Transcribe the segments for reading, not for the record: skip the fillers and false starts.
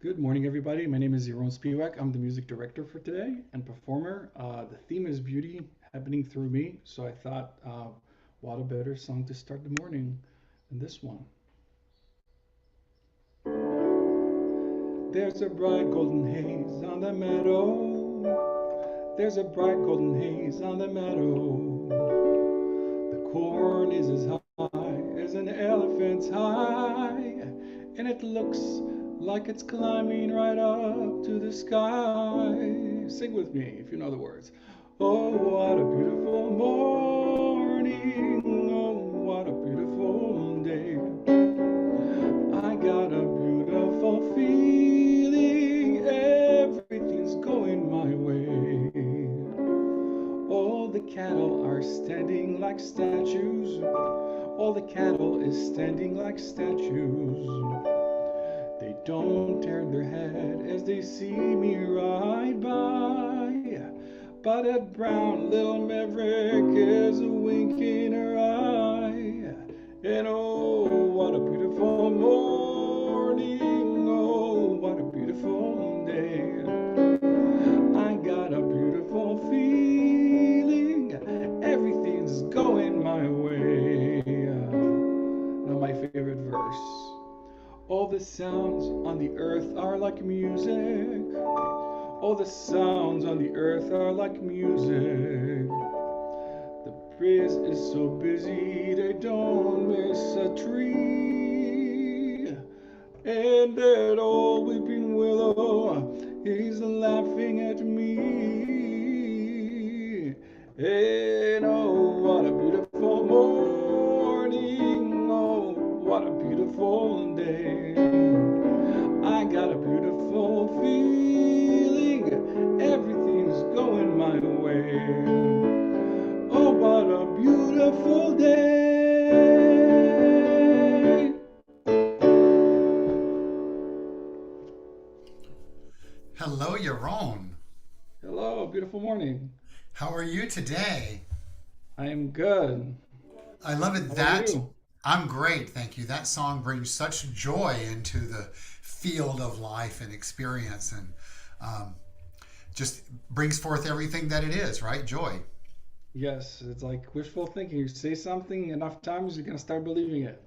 Good morning, everybody. My name is Yaron Spiewak. I'm the music director for today and performer. The theme is beauty happening through me, so I thought, what a better song to start the morning than this one. There's a bright golden haze on the meadow. There's a bright golden haze on the meadow. The corn is as high as an elephant's high, and it looks like it's climbing right up to the sky. Sing with me if you know the words. Oh, what a beautiful morning. Oh, what a beautiful day. I got a beautiful feeling. Everything's going my way. All the cattle are standing like statues. All the cattle is standing like statues. They don't turn their head as they see me ride by. But that brown little maverick is winking her eye. And oh, what a beautiful morning. Oh, what a beautiful day. I got a beautiful feeling. Everything's going my way. Now, my favorite verse. All the sounds on the earth are like music. All the sounds on the earth are like music. The breeze is so busy they don't miss a tree. And that old weeping willow is laughing at me. And oh, what a beautiful morning. Oh, what a beautiful day. I got a beautiful feeling. Everything's going my way. Oh, what a beautiful day. Hello, Yaron. Hello, beautiful morning. How are you today? I am good. I love it How are that you? I'm great, thank you. That song brings such joy into the field of life and experience and um, just brings forth everything that it is, right? Joy. Yes, it's like wishful thinking. You say something enough times, you're going to start believing it.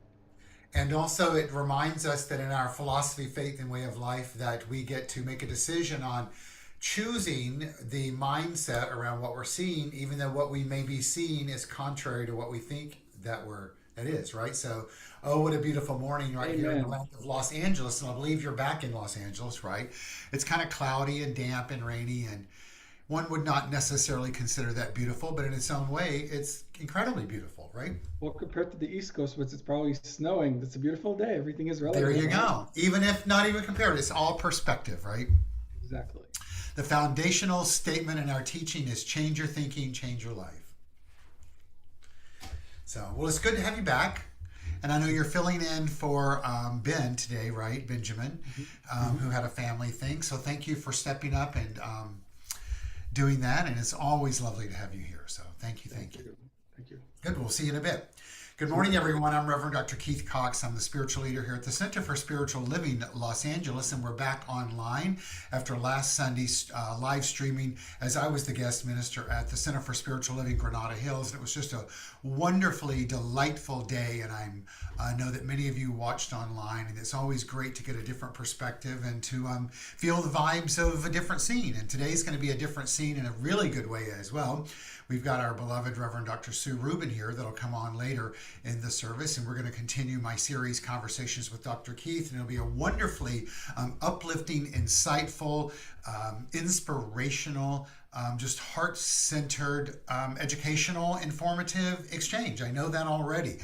And also, it reminds us that in our philosophy, faith, and way of life, that we get to make a decision on choosing the mindset around what we're seeing, even though what we may be seeing is contrary to what we think that is, right? So, oh, what a beautiful morning right here in the Amen. land of Los Angeles, and I believe you're back in Los Angeles, right? It's kind of cloudy and damp and rainy, and one would not necessarily consider that beautiful, but in its own way, it's incredibly beautiful, right? Well, compared to the East Coast, which it's probably snowing, it's a beautiful day. Everything is There relative, you right? go. Even if not even compared, it's all perspective, right? Exactly. The foundational statement in our teaching is change your thinking, change your life. So, well, it's good to have you back. And I know you're filling in for Ben today, right? Benjamin, Hmm. who had a family thing. So, thank you for stepping up and doing that. And it's always lovely to have you here. So, thank you, Thank thank you. you. Thank you. Good. We'll see you in a bit. Good See you morning, then. everyone. I'm Reverend Dr. Keith Cox. I'm the spiritual leader here at the Center for Spiritual Living, Los Angeles, and we're back online after last Sunday's live streaming as I was the guest minister at the Center for Spiritual Living, Granada Hills. And it was just a wonderfully delightful day, and I know that many of you watched online, and it's always great to get a different perspective and to feel the vibes of a different scene. And today's going to be a different scene in a really good way as well. We've got our beloved Reverend Dr. Sue Rubin here that'll come on later in the service, and we're going to continue my series, Conversations with Dr. Keith, and it'll be a wonderfully uplifting, insightful, inspirational, just heart-centered, educational, informative exchange. I know that already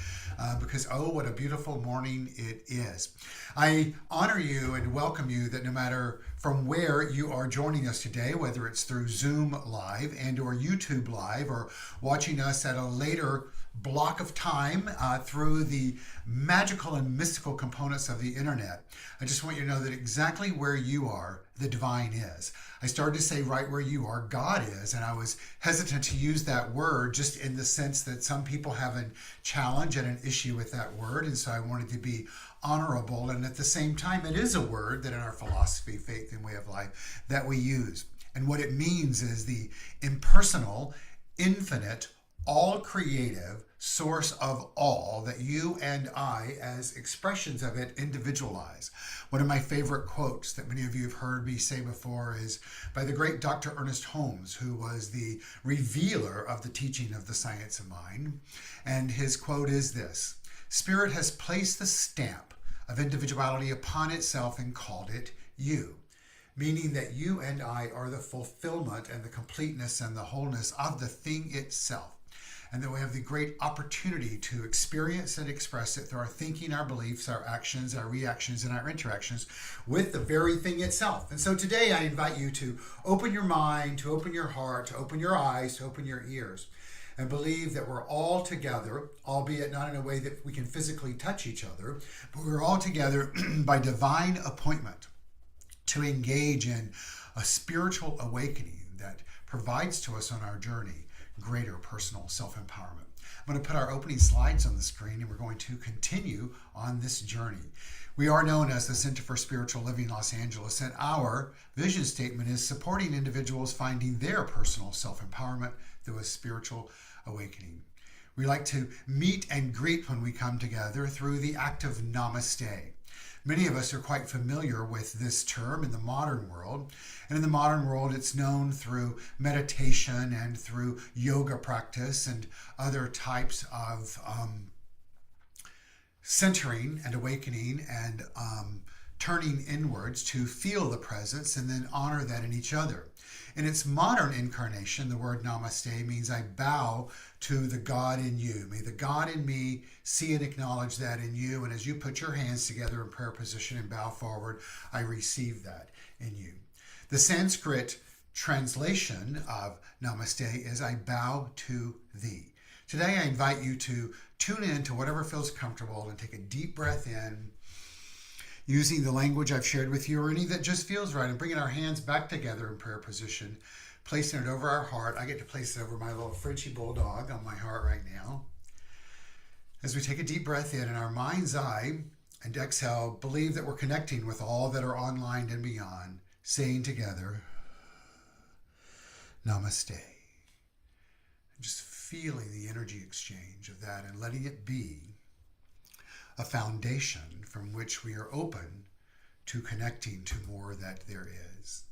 because, oh, what a beautiful morning it is. I honor you and welcome you that no matter from where you are joining us today, whether it's through Zoom Live and or YouTube Live or watching us at a later block of time through the magical and mystical components of the internet. I just want you to know that exactly where you are, the divine is. I started to say right where you are, God is, and I was hesitant to use that word just in the sense that some people have a challenge and an issue with that word, and so I wanted to be honorable, and at the same time, it is a word that in our philosophy, faith, and way of life that we use. And what it means is the impersonal, infinite, all creative source of all that you and I, as expressions of it, individualize. One of my favorite quotes that many of you have heard me say before is by the great Dr. Ernest Holmes, who was the revealer of the teaching of the science of mind. And his quote is this: "Spirit has placed the stamp of individuality upon itself and called it you." Meaning that you and I are the fulfillment and the completeness and the wholeness of the thing itself. And that we have the great opportunity to experience and express it through our thinking, our beliefs, our actions, our reactions, and our interactions with the very thing itself. And so today I invite you to open your mind, to open your heart, to open your eyes, to open your ears, and believe that we're all together, albeit not in a way that we can physically touch each other, but we're all together by divine appointment to engage in a spiritual awakening that provides to us on our journey greater personal self-empowerment. I'm going to put our opening slides on the screen, and we're going to continue on this journey. We are known as the Center for Spiritual Living Los Angeles, and our vision statement is supporting individuals finding their personal self-empowerment through a spiritual awakening. We like to meet and greet when we come together through the act of namaste. Many of us are quite familiar with this term in the modern world. And in the modern world, it's known through meditation and through yoga practice and other types of centering and awakening and turning inwards to feel the presence and then honor that in each other. In its modern incarnation, the word namaste means I bow to the God in you. May the God in me see and acknowledge that in you. And as you put your hands together in prayer position and bow forward, I receive that in you. The Sanskrit translation of namaste is I bow to thee. Today, I invite you to tune in to whatever feels comfortable and take a deep breath in, using the language I've shared with you or any that just feels right, and bringing our hands back together in prayer position, placing it over our heart. I get to place it over my little Frenchie bulldog on my heart right now. As we take a deep breath in our mind's eye and exhale, believe that we're connecting with all that are online and beyond, saying together, Namaste. Just feeling the energy exchange of that and letting it be a foundation from which we are open to connecting to more that there is.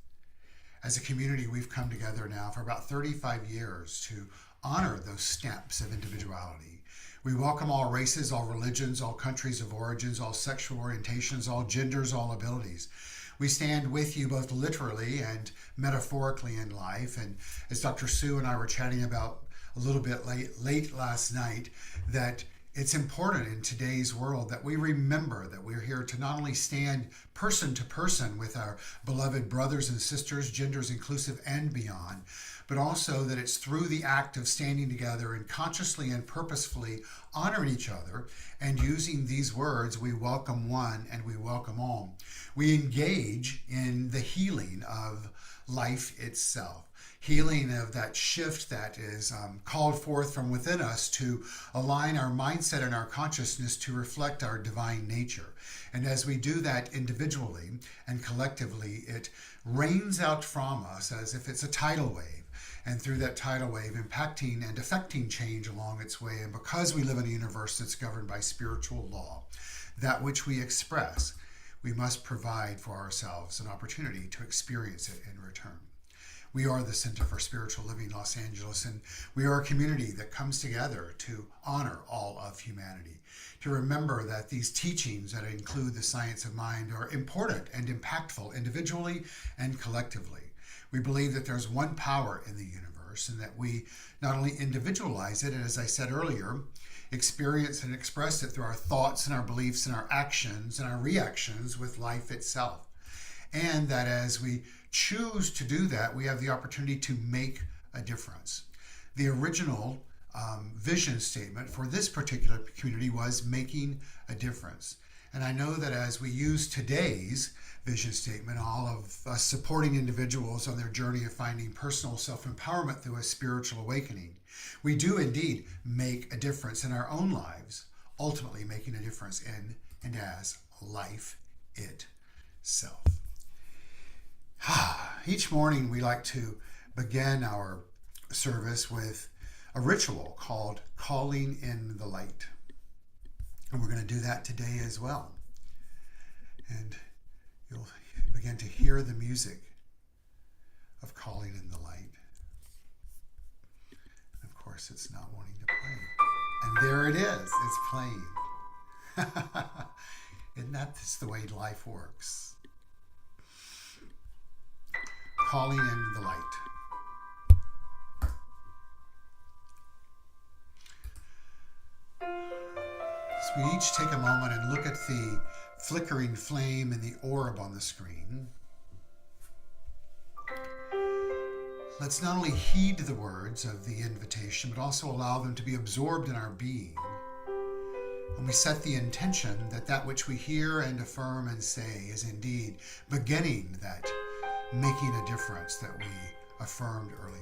As a community, we've come together now for about 35 years to honor those steps of individuality. We welcome all races, all religions, all countries of origins, all sexual orientations, all genders, all abilities. We stand with you both literally and metaphorically in life. And as Dr. Sue and I were chatting about a little bit late last night, that it's important in today's world that we remember that we're here to not only stand person to person with our beloved brothers and sisters, genders inclusive and beyond, but also that it's through the act of standing together and consciously and purposefully honoring each other and using these words, we welcome one and we welcome all. We engage in the healing of life itself. Healing of that shift that is called forth from within us to align our mindset and our consciousness to reflect our divine nature. And as we do that individually and collectively, it rains out from us as if it's a tidal wave. And through that tidal wave, impacting and affecting change along its way. And because we live in a universe that's governed by spiritual law, that which we express, we must provide for ourselves an opportunity to experience it in return. We are the Center for Spiritual Living Los Angeles, and we are a community that comes together to honor all of humanity, to remember that these teachings that include the science of mind are important and impactful individually and collectively. We believe that there's one power in the universe and that we not only individualize it, and as I said earlier, experience and express it through our thoughts and our beliefs and our actions and our reactions with life itself. And that as we choose to do that, we have the opportunity to make a difference. The original vision statement for this particular community was making a difference. And I know that as we use today's vision statement, all of us supporting individuals on their journey of finding personal self-empowerment through a spiritual awakening, we do indeed make a difference in our own lives, ultimately making a difference in and as life itself. Each morning we like to begin our service with a ritual called calling in the light. And we're going to do that today as well. And you'll begin to hear the music of calling in the light. And of course, it's not wanting to play. And there it is. It's playing. Isn't that just the way life works? Calling in the light. So we each take a moment and look at the flickering flame in the orb on the screen. Let's not only heed the words of the invitation, but also allow them to be absorbed in our being. And we set the intention that that which we hear and affirm and say is indeed beginning that making a difference that we affirmed earlier.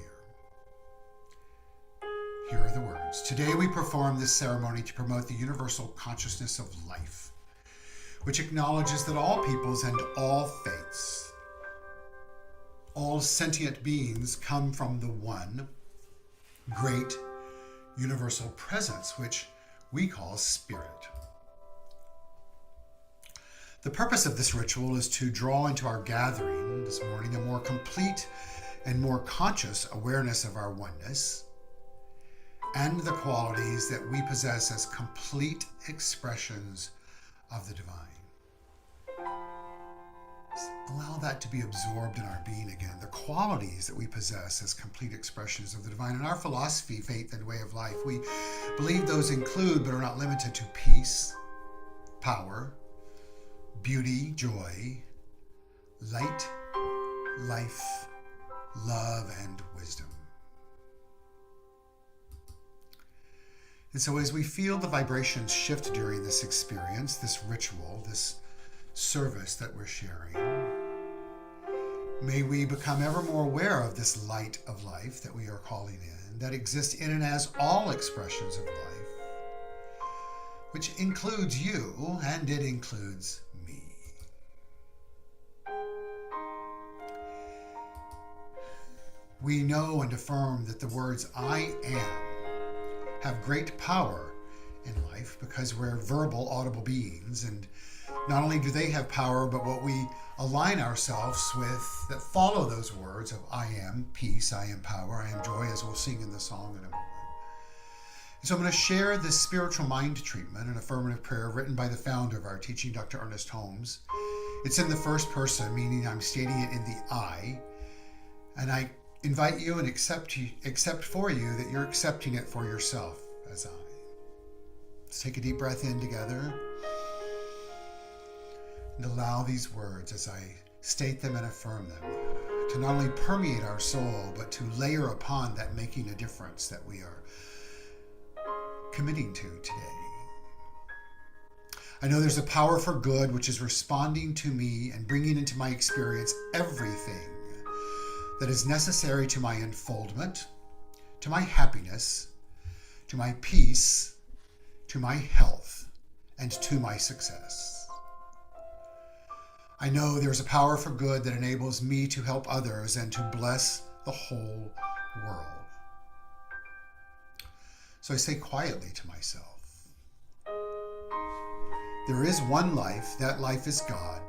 Here are the words. Today we perform this ceremony to promote the universal consciousness of life, which acknowledges that all peoples and all faiths, all sentient beings come from the one great universal presence, which we call spirit. The purpose of this ritual is to draw into our gathering this morning a more complete and more conscious awareness of our oneness and the qualities that we possess as complete expressions of the divine. Allow that to be absorbed in our being again. The qualities that we possess as complete expressions of the divine. In our philosophy, faith, and way of life, we believe those include, but are not limited to, peace, power, beauty, joy, light, life, love, and wisdom. And so as we feel the vibrations shift during this experience, this ritual, this service that we're sharing, may we become ever more aware of this light of life that we are calling in, that exists in and as all expressions of life, which includes you, and it includes me. We know and affirm that the words I am have great power in life because we're verbal, audible beings, and not only do they have power, but what we align ourselves with that follow those words of I am peace, I am power, I am joy, as we'll sing in the song in a moment. So I'm going to share this spiritual mind treatment, an affirmative prayer written by the founder of our teaching, Dr. Ernest Holmes. It's in the first person, meaning I'm stating it in the I, and I invite you and accept for you that you're accepting it for yourself as I. Let's take a deep breath in together and allow these words as I state them and affirm them to not only permeate our soul, but to layer upon that making a difference that we are committing to today. I know there's a power for good which is responding to me and bringing into my experience everything that is necessary to my unfoldment, to my happiness, to my peace, to my health, and to my success. I know there's a power for good that enables me to help others and to bless the whole world. So I say quietly to myself, there is one life, that life is God.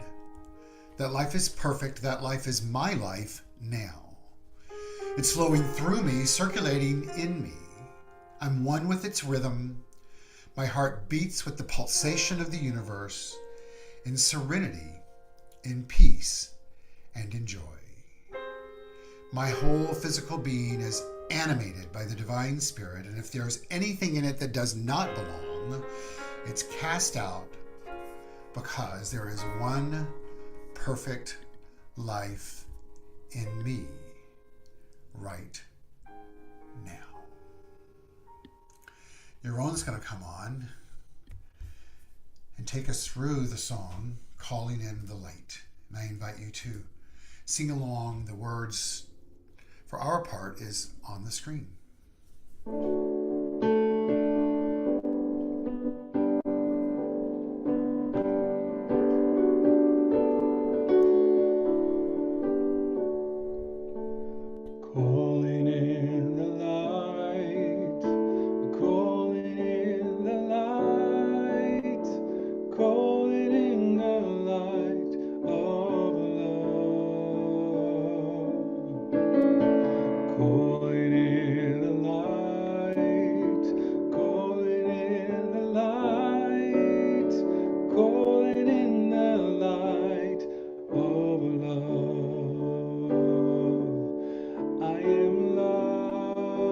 That life is perfect, that life is my life now. It's flowing through me, circulating in me. I'm one with its rhythm. My heart beats with the pulsation of the universe in serenity, in peace, and in joy. My whole physical being is animated by the divine spirit, and if there's anything in it that does not belong, it's cast out because there is one perfect life in me right now. Yaron's going to come on and take us through the song, Calling in the Light. And I invite you to sing along. The words for our part is on the screen. Calling in the light, calling in the light, calling in the light of love. I am love.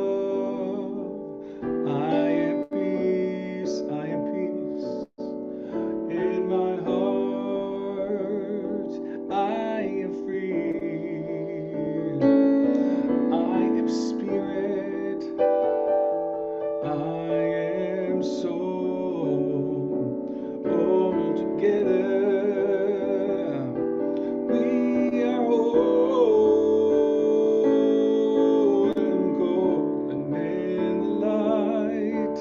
I am peace. I am peace in my heart. I am free. I am spirit, I am soul, all together. We are whole and golden in the light,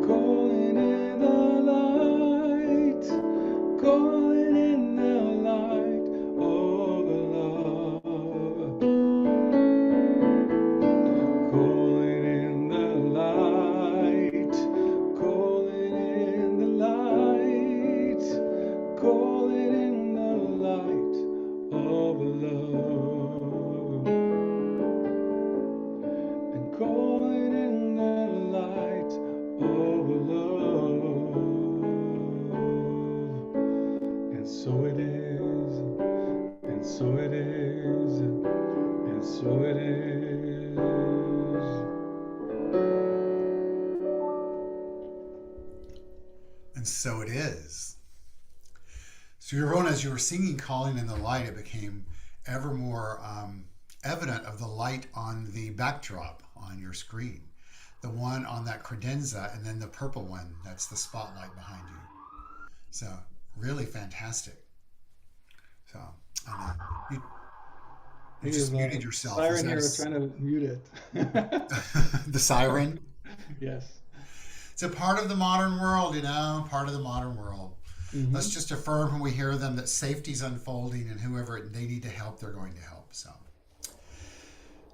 golden in the light, golden in the light of love. Calling in the light, calling in the light, calling in the light of love, and calling in the light of love. And so it is, and so it is, and so it is. And so it is. So, Yaron, as you were singing Calling in the Light, it became ever more evident of the light on the backdrop on your screen. The one on that credenza, and then the purple one, that's the spotlight behind you. So, really fantastic. So, I know. You He just is a muted yourself. Was siren that here trying to mute it. the siren? Yes. It's a part of the modern world, part of the modern world. Let's Hmm. just affirm when we hear them that safety's unfolding and whoever they need to help, they're going to help.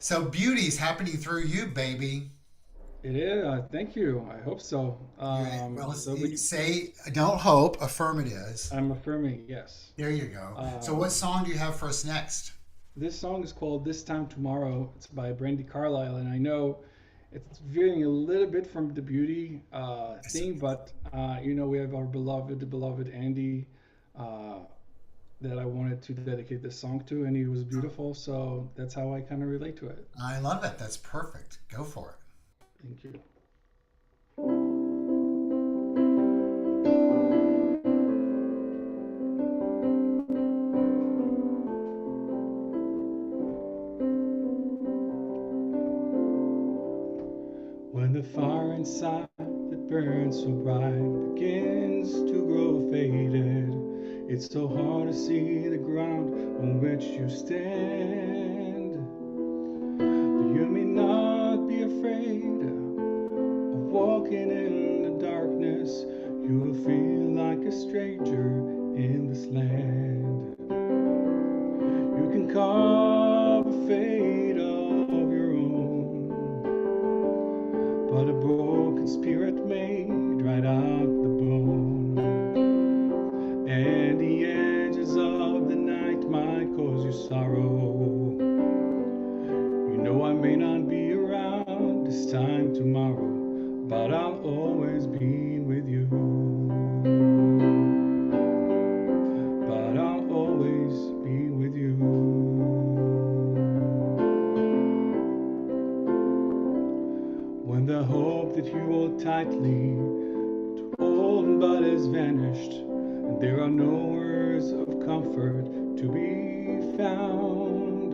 So beauty's happening through you, baby. It is. Thank you. I hope so. Well, So we, say, don't hope, affirm it is. I'm affirming yes. There you go. So what Um, song do you have for us next? this song is called "This Time Tomorrow." It's by Brandy Carlisle, and I know it's veering a little bit from the beauty Yes, theme, but we have our beloved Andy, uh, that I wanted to dedicate this song to, and he was beautiful, so that's how I kind of relate to it. I love it. That's perfect. Go for it. Thank you. When the fire inside that burns so bright begins to grow faded, it's so hard to see the ground on which you stand. You may not be afraid of walking in the darkness. You will feel like a stranger in this land. You can carve a fate of your own, but a broken spirit made right out the bone. And the edges of the night might cause you sorrow. You know I may not be around this time tomorrow, but I'll always be with you. But I'll always be with you. When the hope that you hold tightly old but has vanished, and there are no words of comfort to be found.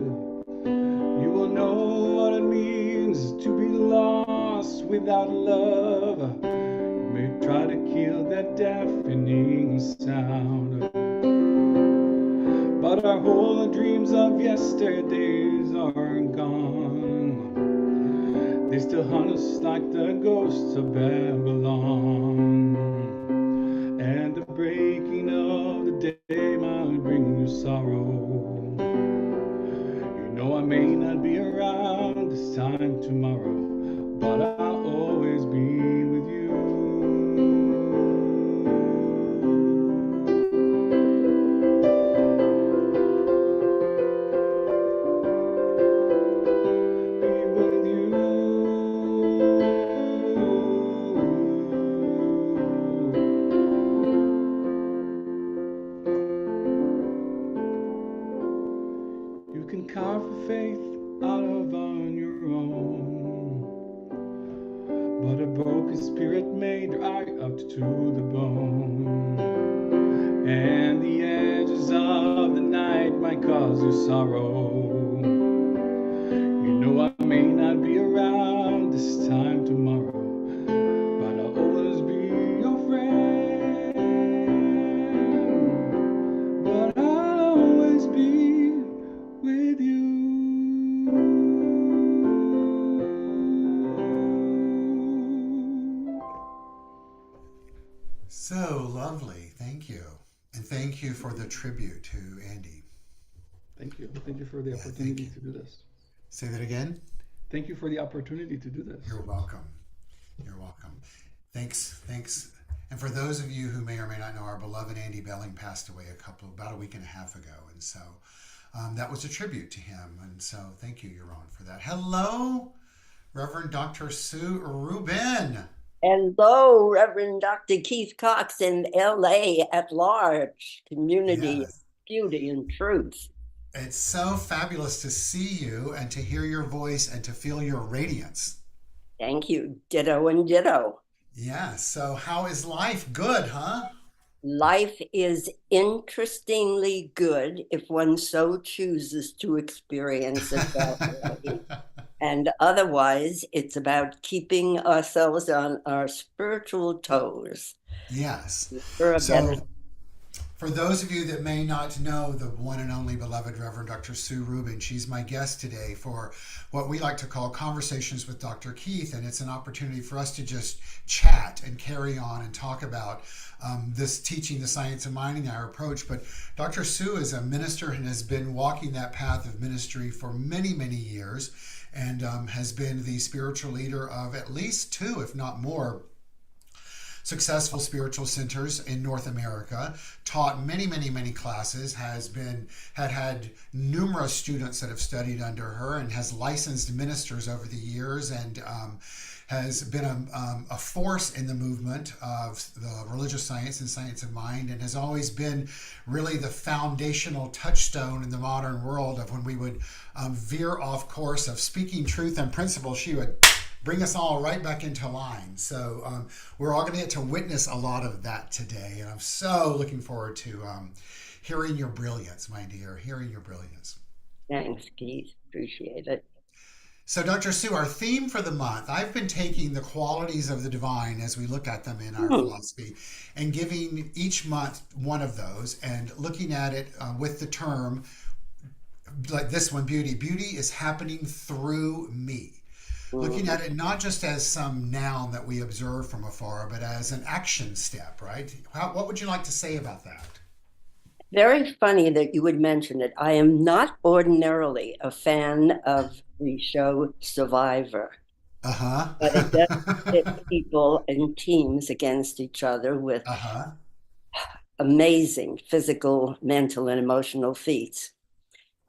You will know what it means to be lost without love. You may try to kill that deafening sound, but our whole dreams of yesterdays are gone. They still haunt us like the ghosts of Babylon. And the breaking of the day might bring you sorrow. You know I may not be around this time tomorrow, but I'll always be with you. carve a faith out of on your own. But a broken spirit may dry up to the bone. And the edges of the night might cause you sorrow. You know I may not be around this time tomorrow, but I'll always be your friend. But I'll always be with you. So lovely. Thank you. And thank you for the tribute to Andy. Thank you. Thank you for the Yeah, thank opportunity you. to do this. Say that again. Thank you for the opportunity to do this. You're welcome. You're welcome. Thanks. Thanks. And for those of you who may or may not know, our beloved Andy Belling passed away about a week and a half ago. And so that was a tribute to him. And so thank you, Yaron, for that. Hello, Reverend Dr. Sue Rubin. Hello, Reverend Dr. Keith Cox in LA at large, community, Yes. beauty, and truth. It's so fabulous to see you and to hear your voice and to feel your radiance. Thank you. Ditto and ditto. Yeah. So how is life? Good, huh? Life is interestingly good if one so chooses to experience it that way. And otherwise, it's about keeping ourselves on our spiritual toes Yes. for a better. So for those of you that may not know the one and only beloved Reverend Dr. Sue Rubin, she's my guest today for what we like to call Conversations with Dr. Keith. And it's an opportunity for us to just chat and carry on and talk about this teaching the science of mind and our approach. But Dr. Sue is a minister and has been walking that path of ministry for many, many years and has been the spiritual leader of at least two, if not more, successful spiritual centers in North America, taught many, many, many classes, had numerous students that have studied under her, and has licensed ministers over the years, and has been a force in the movement of the religious science and science of mind, and has always been really the foundational touchstone in the modern world of when we would veer off course of speaking truth and principle, she would bring us all right back into line. So we're all going to get to witness a lot of that today. And I'm so looking forward to hearing your brilliance, my dear, hearing your brilliance. Thanks, Keith. Appreciate it. So, Dr. Sue, our theme for the month, I've been taking the qualities of the divine as we look at them in our philosophy and giving each month one of those and looking at it with the term, like this one, beauty. Beauty is happening through me. Looking at it not just as some noun that we observe from afar, but as an action step, right? What would you like to say about that? Very funny that you would mention it. I am not ordinarily a fan of the show Survivor, Uh-huh. but it does pit people and teams against each other with Uh-huh. amazing physical, mental, and emotional feats.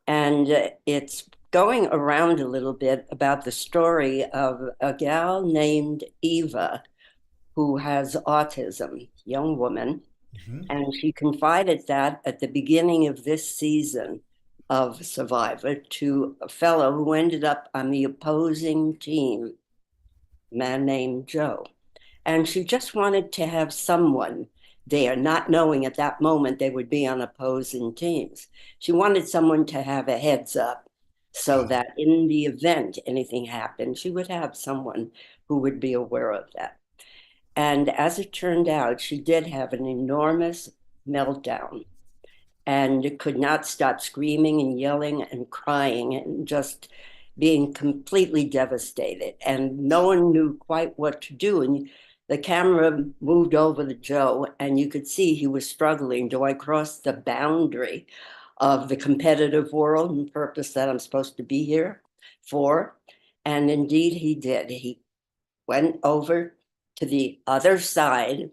And it's going around a little bit about the story of a gal named Eva who has autism, young woman. Mm-hmm. And she confided that at the beginning of this season of Survivor to a fellow who ended up on the opposing team, a man named Joe. And she just wanted to have someone there, not knowing at that moment they would be on opposing teams. She wanted someone to have a heads up so that in the event anything happened, she would have someone who would be aware of that. And as it turned out, she did have an enormous meltdown and could not stop screaming and yelling and crying and just being completely devastated. And no one knew quite what to do. And the camera moved over to Joe, and you could see he was struggling. Do I cross the boundary of the competitive world and purpose that I'm supposed to be here for? And indeed, he did. He went over to the other side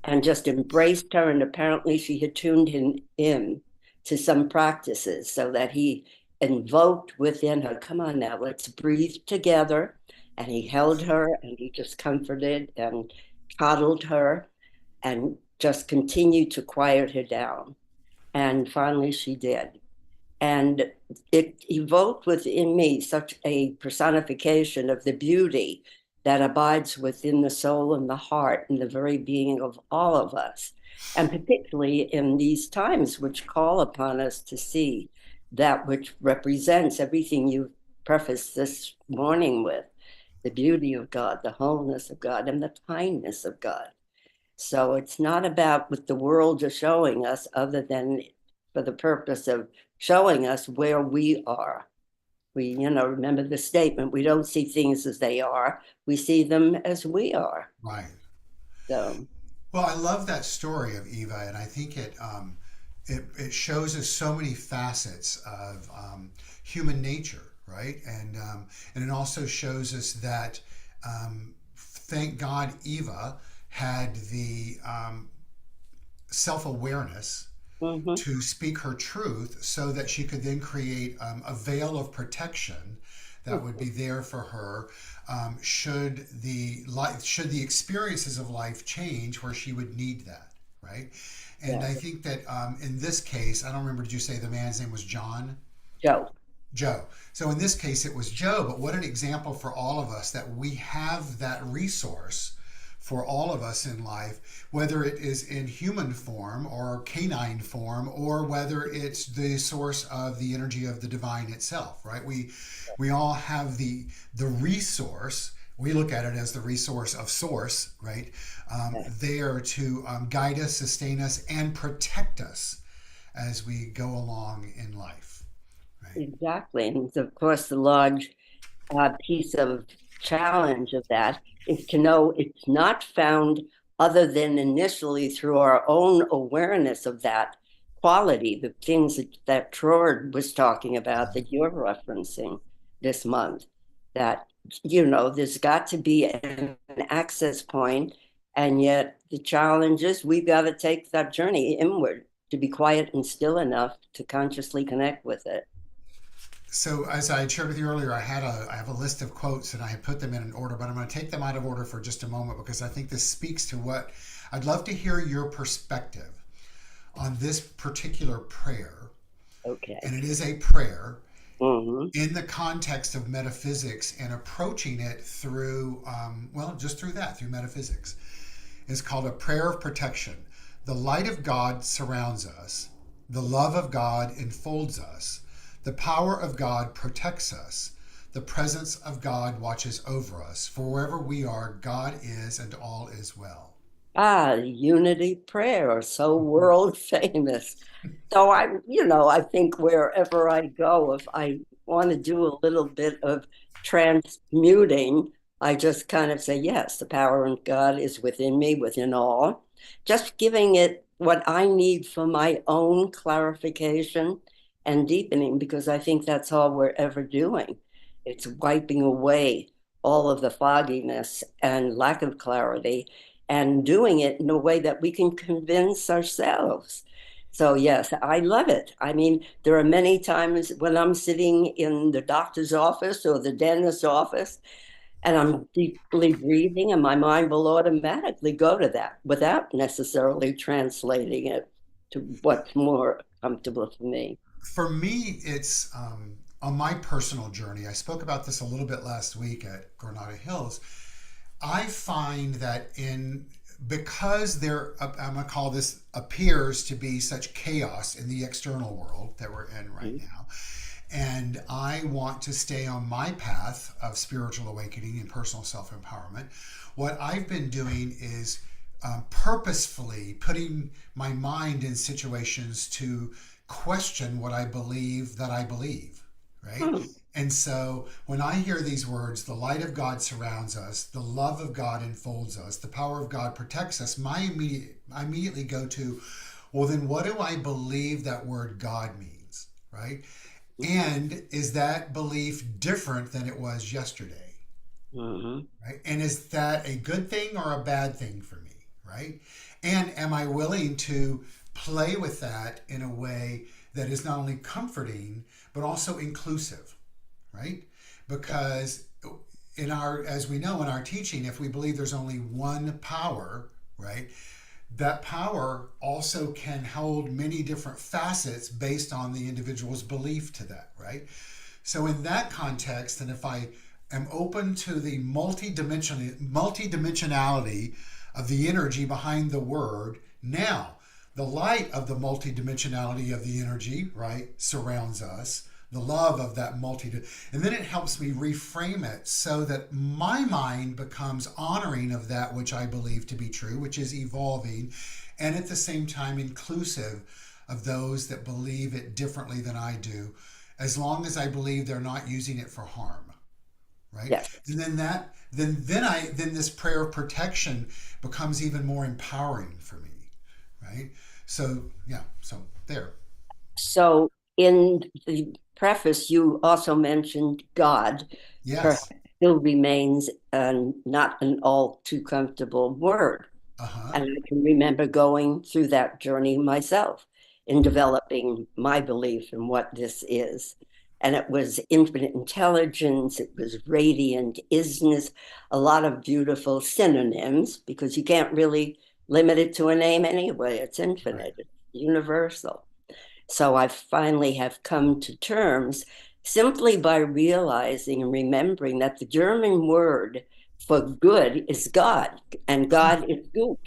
and just embraced her. And apparently she had tuned him in to some practices so that he invoked within her, come on now, let's breathe together. And he held her and he just comforted and coddled her and just continued to quiet her down. And finally she did. And it evoked within me such a personification of the beauty that abides within the soul and the heart and the very being of all of us. And particularly in these times, which call upon us to see that which represents everything you prefaced this morning with, the beauty of God, the wholeness of God, and the kindness of God. So it's not about what the world is showing us, other than for the purpose of showing us where we are. We, remember the statement, we don't see things as they are, we see them as we are. Right. So, Well, I love that story of Eva, and I think it shows us so many facets of human nature, right? And it also shows us that thank God Eva had the self awareness mhm, to speak her truth so that she could then create a veil of protection that would be there for her should the experiences of life change where she would need that, right? And yeah, I think that in this case, I don't remember, did you say the man's name was John? Joe. Joe. So in this case, it was Joe, but what an example for all of us that we have that resource for all of us in life, whether it is in human form or canine form, or whether it's the source of the energy of the divine itself, right? We all have the resource. We look at it as the resource of source, right? Yeah. There to guide us, sustain us, and protect us as we go along in life, right? Exactly. And of course, the large piece of challenge of that is to know it's not found other than initially through our own awareness of that quality, the things that Troy was talking about that you're referencing this month, that, there's got to be an access point, and yet the challenge is we've got to take that journey inward to be quiet and still enough to consciously connect with it. So as I shared with you earlier, I have a list of quotes and I had put them in an order, but I'm going to take them out of order for just a moment because I think this speaks to what I'd love to hear your perspective on this particular prayer. Okay. And it is a prayer Hmm. in the context of metaphysics and approaching it through, just through that, through metaphysics. It's called a prayer of protection. The light of God surrounds us. The love of God enfolds us. The power of God protects us. The presence of God watches over us. For wherever we are, God is, and all is well. Ah, unity prayer, so world famous. So I think wherever I go, if I want to do a little bit of transmuting, I just kind of say, yes, the power of God is within me, within all. Just giving it what I need for my own clarification and deepening, because I think that's all we're ever doing. It's wiping away all of the fogginess and lack of clarity and doing it in a way that we can convince ourselves. So, yes, I love it. I mean, there are many times when I'm sitting in the doctor's office or the dentist's office and I'm deeply breathing, and my mind will automatically go to that without necessarily translating it to what's more comfortable for me. For me, it's on my personal journey. I spoke about this a little bit last week at Granada Hills. I find that because I'm gonna call this, appears to be such chaos in the external world that we're in right Mhm. now, and I want to stay on my path of spiritual awakening and personal self empowerment. What I've been doing is purposefully putting my mind in situations to question what I believe that I believe, right? Hmm. And so when I hear these words, the light of God surrounds us, the love of God enfolds us, the power of God protects us, I immediately go to, well, then what do I believe that word God means, right? And is that belief different than it was yesterday, Mhm. right? And is that a good thing or a bad thing for me, right? And am I willing to play with that in a way that is not only comforting, but also inclusive, right? Because as we know in our teaching, if we believe there's only one power, right, that power also can hold many different facets based on the individual's belief to that, right? So in that context, and if I am open to the multidimensionality of the energy behind the word, now the light of the multidimensionality of the energy, right, surrounds us. The love of that and then it helps me reframe it so that my mind becomes honoring of that which I believe to be true, which is evolving, and at the same time inclusive of those that believe it differently than I do, as long as I believe they're not using it for harm, right? Yes. And then this prayer of protection becomes even more empowering for me, right? So yeah, so there. So in the preface, you also mentioned God. Perhaps Yes. still remains not an all too comfortable word. Uh-huh. And I can remember going through that journey myself in developing my belief in what this is. And it was infinite intelligence, it was radiant isness, a lot of beautiful synonyms, because you can't really limit it to a name anyway. It's Right. infinite, it's universal. So I finally have come to terms simply by realizing and remembering that the German word for good is God, and God is gut.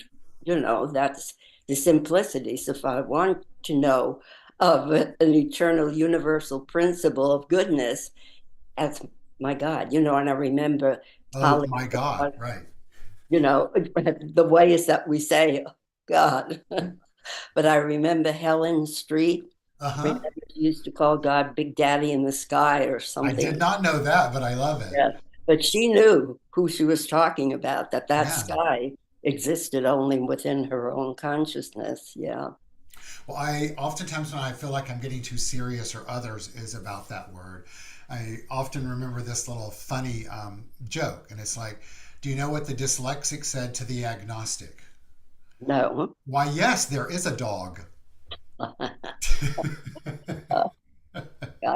That's the simplicity. So if I want to know of an eternal universal principle of goodness, that's my God, and I remember Oh Holly, my God, right. the ways that we say God. But I remember Helen Street. Uh-huh. Remember, she used to call God Big Daddy in the sky or I did something. not know that, but I love it. Yeah. But she knew who she was talking about, that Yeah. sky existed only within her own consciousness. Yeah. Well, I oftentimes when I feel like I'm getting too serious or others is about that word, I often remember this little funny joke, and it's like, do you know what the dyslexic said to the agnostic? No. Why, yes, there is a dog. Got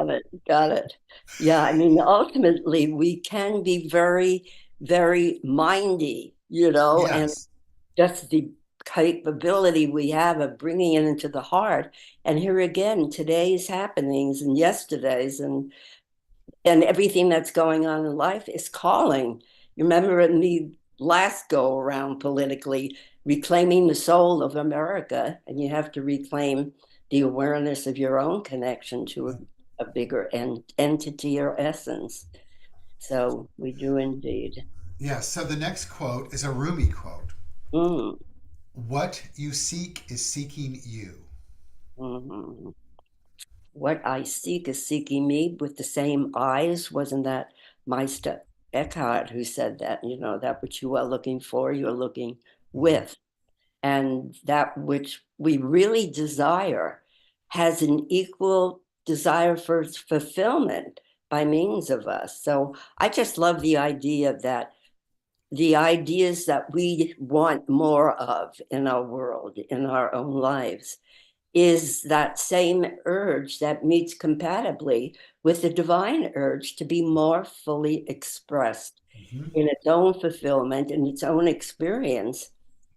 it. Got it. Yeah. I mean, ultimately, we can be very, very mindy, and Yes. just the capability we have of bringing it into the heart. And here again, today's happenings and yesterday's and everything that's going on in life is calling. You remember in the last go around politically, reclaiming the soul of America, and you have to reclaim the awareness of your own connection to a bigger entity or essence. So we do indeed. Yes. So the next quote is a Rumi quote. Mm, What you seek is seeking you. mhm. What I seek is seeking me with the same eyes. Wasn't that Meister Eckhart who said that? That which you are looking for, you're looking Mhm. with. And that which we really desire has an equal desire for fulfillment by means of us. So I just love the idea that the ideas that we want more of in our world, in our own lives, is that same urge that meets compatibly with the divine urge to be more fully expressed Mhm. in its own fulfillment and its own experience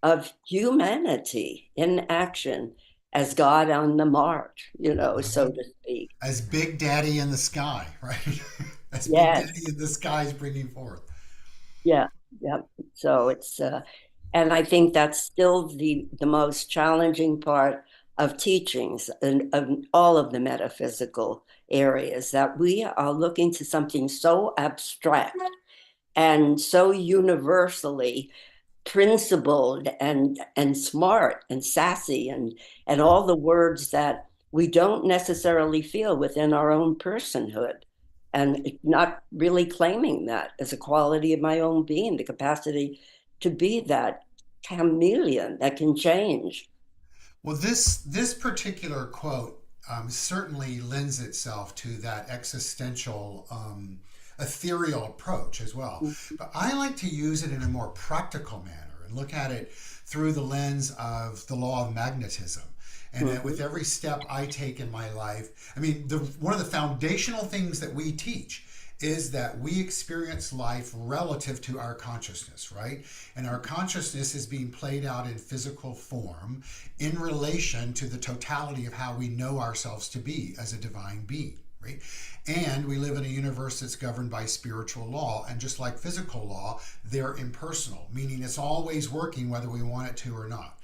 of humanity in action as God on the march, so Mhm. to speak. As Big Daddy in the sky, right? As Big Daddy Yes. in the sky is bringing forth. Yeah. Yeah. So and I think that's still the most challenging part of teachings and of all of the metaphysical areas, that we are looking to something so abstract and so universally principled and smart and sassy and all the words that we don't necessarily feel within our own personhood, and not really claiming that as a quality of my own being, the capacity to be that chameleon that can change. Well, this particular quote certainly lends itself to that existential, ethereal approach as well. But I like to use it in a more practical manner and look at it through the lens of the law of magnetism. And that Mhm. with every step I take in my life, I mean, one of the foundational things that we teach is that we experience life relative to our consciousness, right? And our consciousness is being played out in physical form in relation to the totality of how we know ourselves to be as a divine being, right? And we live in a universe that's governed by spiritual law. And just like physical law, they're impersonal, meaning it's always working whether we want it to or not.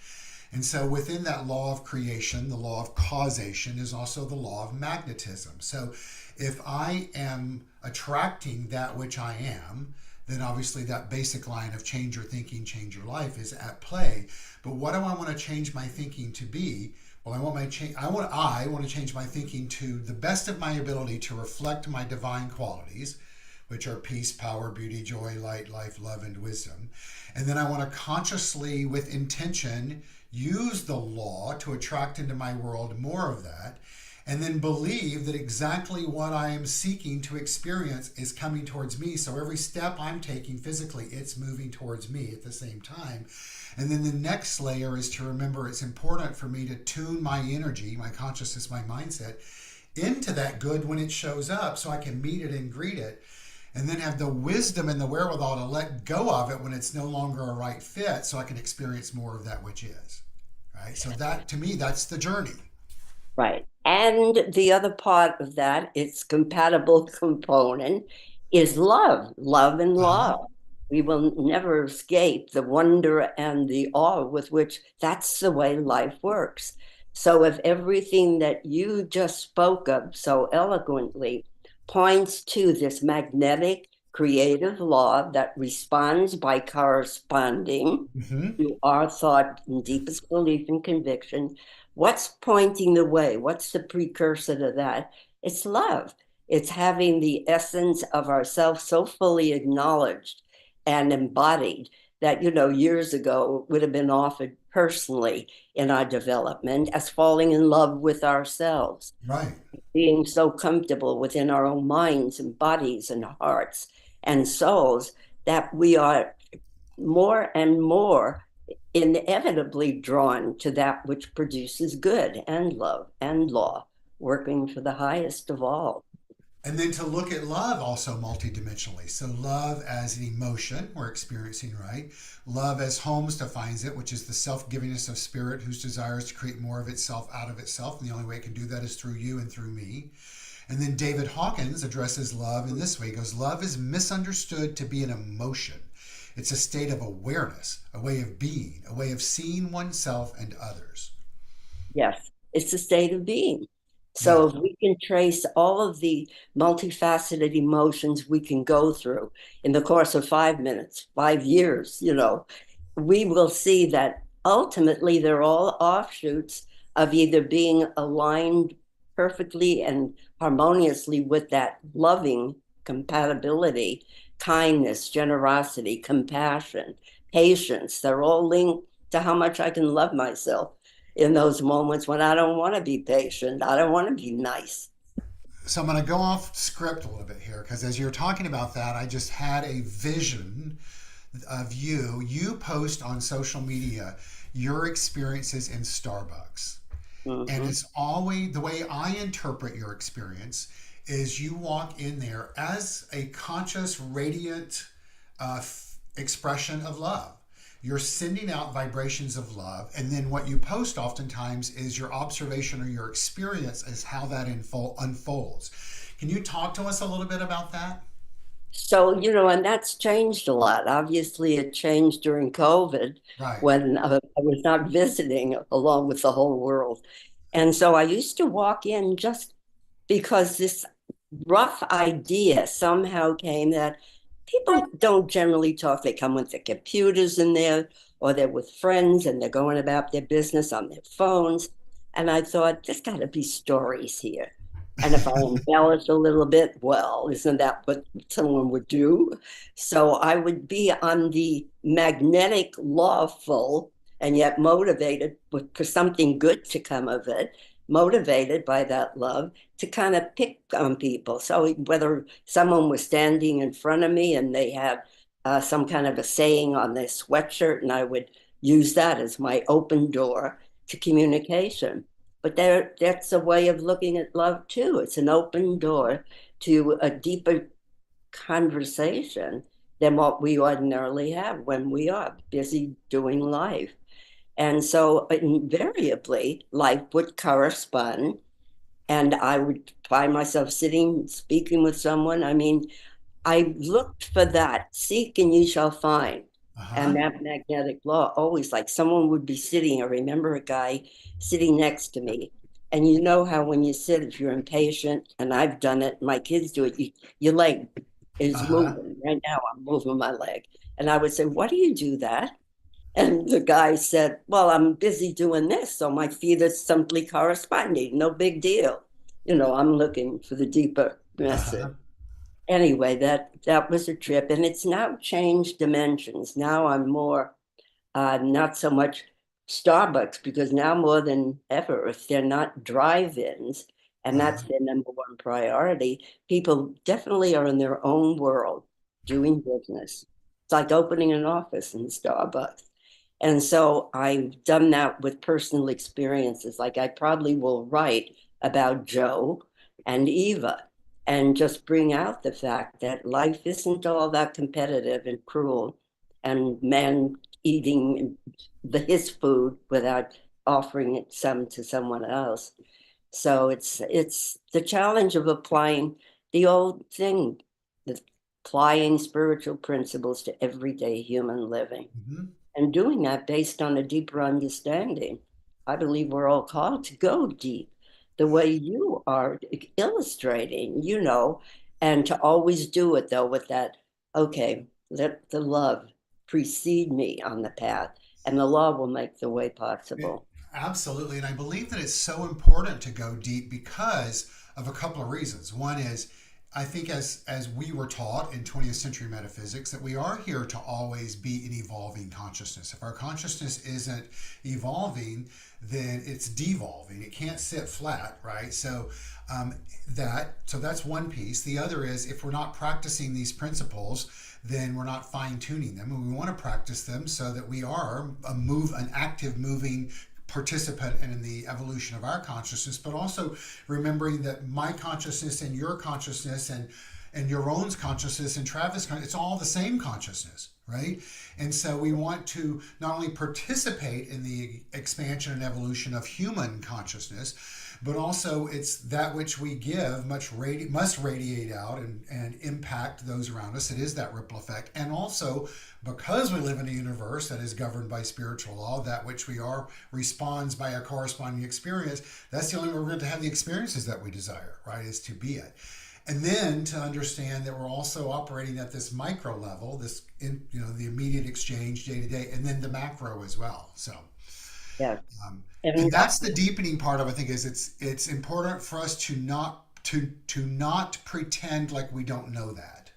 And so within that law of creation, the law of causation is also the law of magnetism. So if I am attracting that which I am, then obviously that basic line of change your thinking, change your life is at play. But what do I want to change my thinking to be? Well, I want to change my thinking to the best of my ability to reflect my divine qualities, which are peace, power, beauty, joy, light, life, love, and wisdom. And then I want to consciously, with intention, use the law to attract into my world more of that, and then believe that exactly what I am seeking to experience is coming towards me. So every step I'm taking physically, it's moving towards me at the same time. And then the next layer is to remember it's important for me to tune my energy, my consciousness, my mindset into that good when it shows up so I can meet it and greet it. And then have the wisdom and the wherewithal to let go of it when it's no longer a right fit so I can experience more of that which is. Right? So that, to me, that's the journey. Right. And the other part of that, its compatible component, is love, love and Uh-huh. law. We will never escape the wonder and the awe with which that's the way life works. So, if everything that you just spoke of so eloquently points to this magnetic creative law that responds by corresponding Mm-hmm. to our thought and deepest belief and conviction, what's pointing the way? What's the precursor to that? It's love. It's having the essence of ourself so fully acknowledged and embodied that, years ago would have been offered personally in our development as falling in love with ourselves, Right. being so comfortable within our own minds and bodies and hearts and souls that we are more and more inevitably drawn to that which produces good and love and law, working for the highest of all. And then to look at love also multidimensionally. So, love as an emotion we're experiencing, right? Love, as Holmes defines it, which is the self givingness of spirit whose desires to create more of itself out of itself. And the only way it can do that is through you and through me. And then David Hawkins addresses love in this way. He goes, love is misunderstood to be an emotion. It's a state of awareness, a way of being, a way of seeing oneself and others. Yes, it's a state of being. Yeah, So if we can trace all of the multifaceted emotions we can go through in the course of 5 minutes, 5 years, we will see that ultimately they're all offshoots of either being aligned perfectly and harmoniously with that loving compatibility, kindness, generosity, compassion, patience. They're all linked to how much I can love myself in those moments when I don't want to be patient. I don't want to be nice. so I'm going to go off script a little bit here because as you're talking about that, I just had a vision of you. You post on social media your experiences in Starbucks. And Mhm. it's always the way I interpret your experience is you walk in there as a conscious, radiant expression of love. You're sending out vibrations of love, and then what you post oftentimes is your observation or your experience is how that unfolds. Can you talk to us a little bit about that? So, and that's changed a lot. Obviously, it changed during COVID Right. when I was not visiting along with the whole world. And so I used to walk in just because this rough idea somehow came that people don't generally talk. They come with their computers in there, or they're with friends and they're going about their business on their phones. And I thought, there's got to be stories here. And if I embellish a little bit, well, isn't that what someone would do? So I would be on the magnetic, lawful, and yet motivated for something good to come of it, motivated by that love to kind of pick on people. So whether someone was standing in front of me and they had some kind of a saying on their sweatshirt, and I would use that as my open door to communication. But that's a way of looking at love too. It's an open door to a deeper conversation than what we ordinarily have when we are busy doing life. And so invariably, life would correspond, and I would find myself sitting, speaking with someone. I mean, I looked for that, seek and you shall find. And Uh-huh. that magnetic law, always like someone would be sitting. I remember a guy sitting next to me. And you know how when you sit, if you're impatient, and I've done it, my kids do it, your leg is Uh-huh. moving. Right now, I'm moving my leg. And I would say, why do you do that? And the guy said, well, I'm busy doing this. So my feet are simply corresponding. No big deal. I'm looking for the deeper message. Uh-huh. Anyway, that was a trip, and it's now changed dimensions. Now I'm more not so much Starbucks, because now more than ever, if they're not drive-ins, and that's Uh-huh. their number one priority, people definitely are in their own world doing business. It's like opening an office in Starbucks. And so I've done that with personal experiences. Like I probably will write about Joe and Eva and just bring out the fact that life isn't all that competitive and cruel, and man eating his food without offering it some to someone else. So it's the challenge of applying the old thing, the applying spiritual principles to everyday human living, Mhm. and doing that based on a deeper understanding. I believe we're all called to go deep the way you are illustrating, and to always do it though with that, okay, let the love precede me on the path, and the law will make the way It- possible. Absolutely. And I believe that it's so important to go deep because of a couple of reasons. One is, I think as we were taught in 20th century metaphysics, that we are here to always be an evolving consciousness. If our consciousness isn't evolving, then it's devolving. It can't sit flat, right? So that's one piece. The other is, if we're not practicing these principles, then we're not fine tuning them, and we want to practice them so that we are an active moving participant in the evolution of our consciousness, but also remembering that my consciousness and your consciousness and your own consciousness and Travis, it's all the same consciousness, right? And so we want to not only participate in the expansion and evolution of human consciousness, but also it's that which we give must radiate out and impact those around us. It is that ripple effect. And also, because we live in a universe that is governed by spiritual law, that which we are responds by a corresponding experience. That's the only way we're going to have the experiences that we desire, right? Is to be it. And then to understand that we're also operating at this micro level, the immediate exchange day to day, and then the macro as well. Yes. And And that's the deepening part of it. I think is it's important for us to not pretend like we don't know that.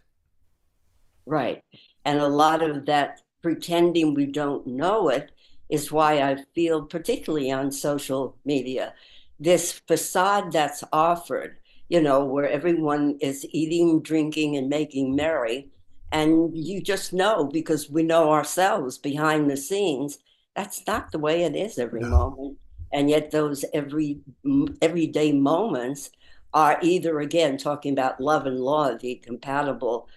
right. And a lot of that pretending we don't know it is why I feel, particularly on social media, this facade that's offered, where everyone is eating, drinking, and making merry. And you just know, because we know ourselves behind the scenes, that's not the way it is every No. moment. And yet, those everyday moments are either, again, talking about love and law, the compatible,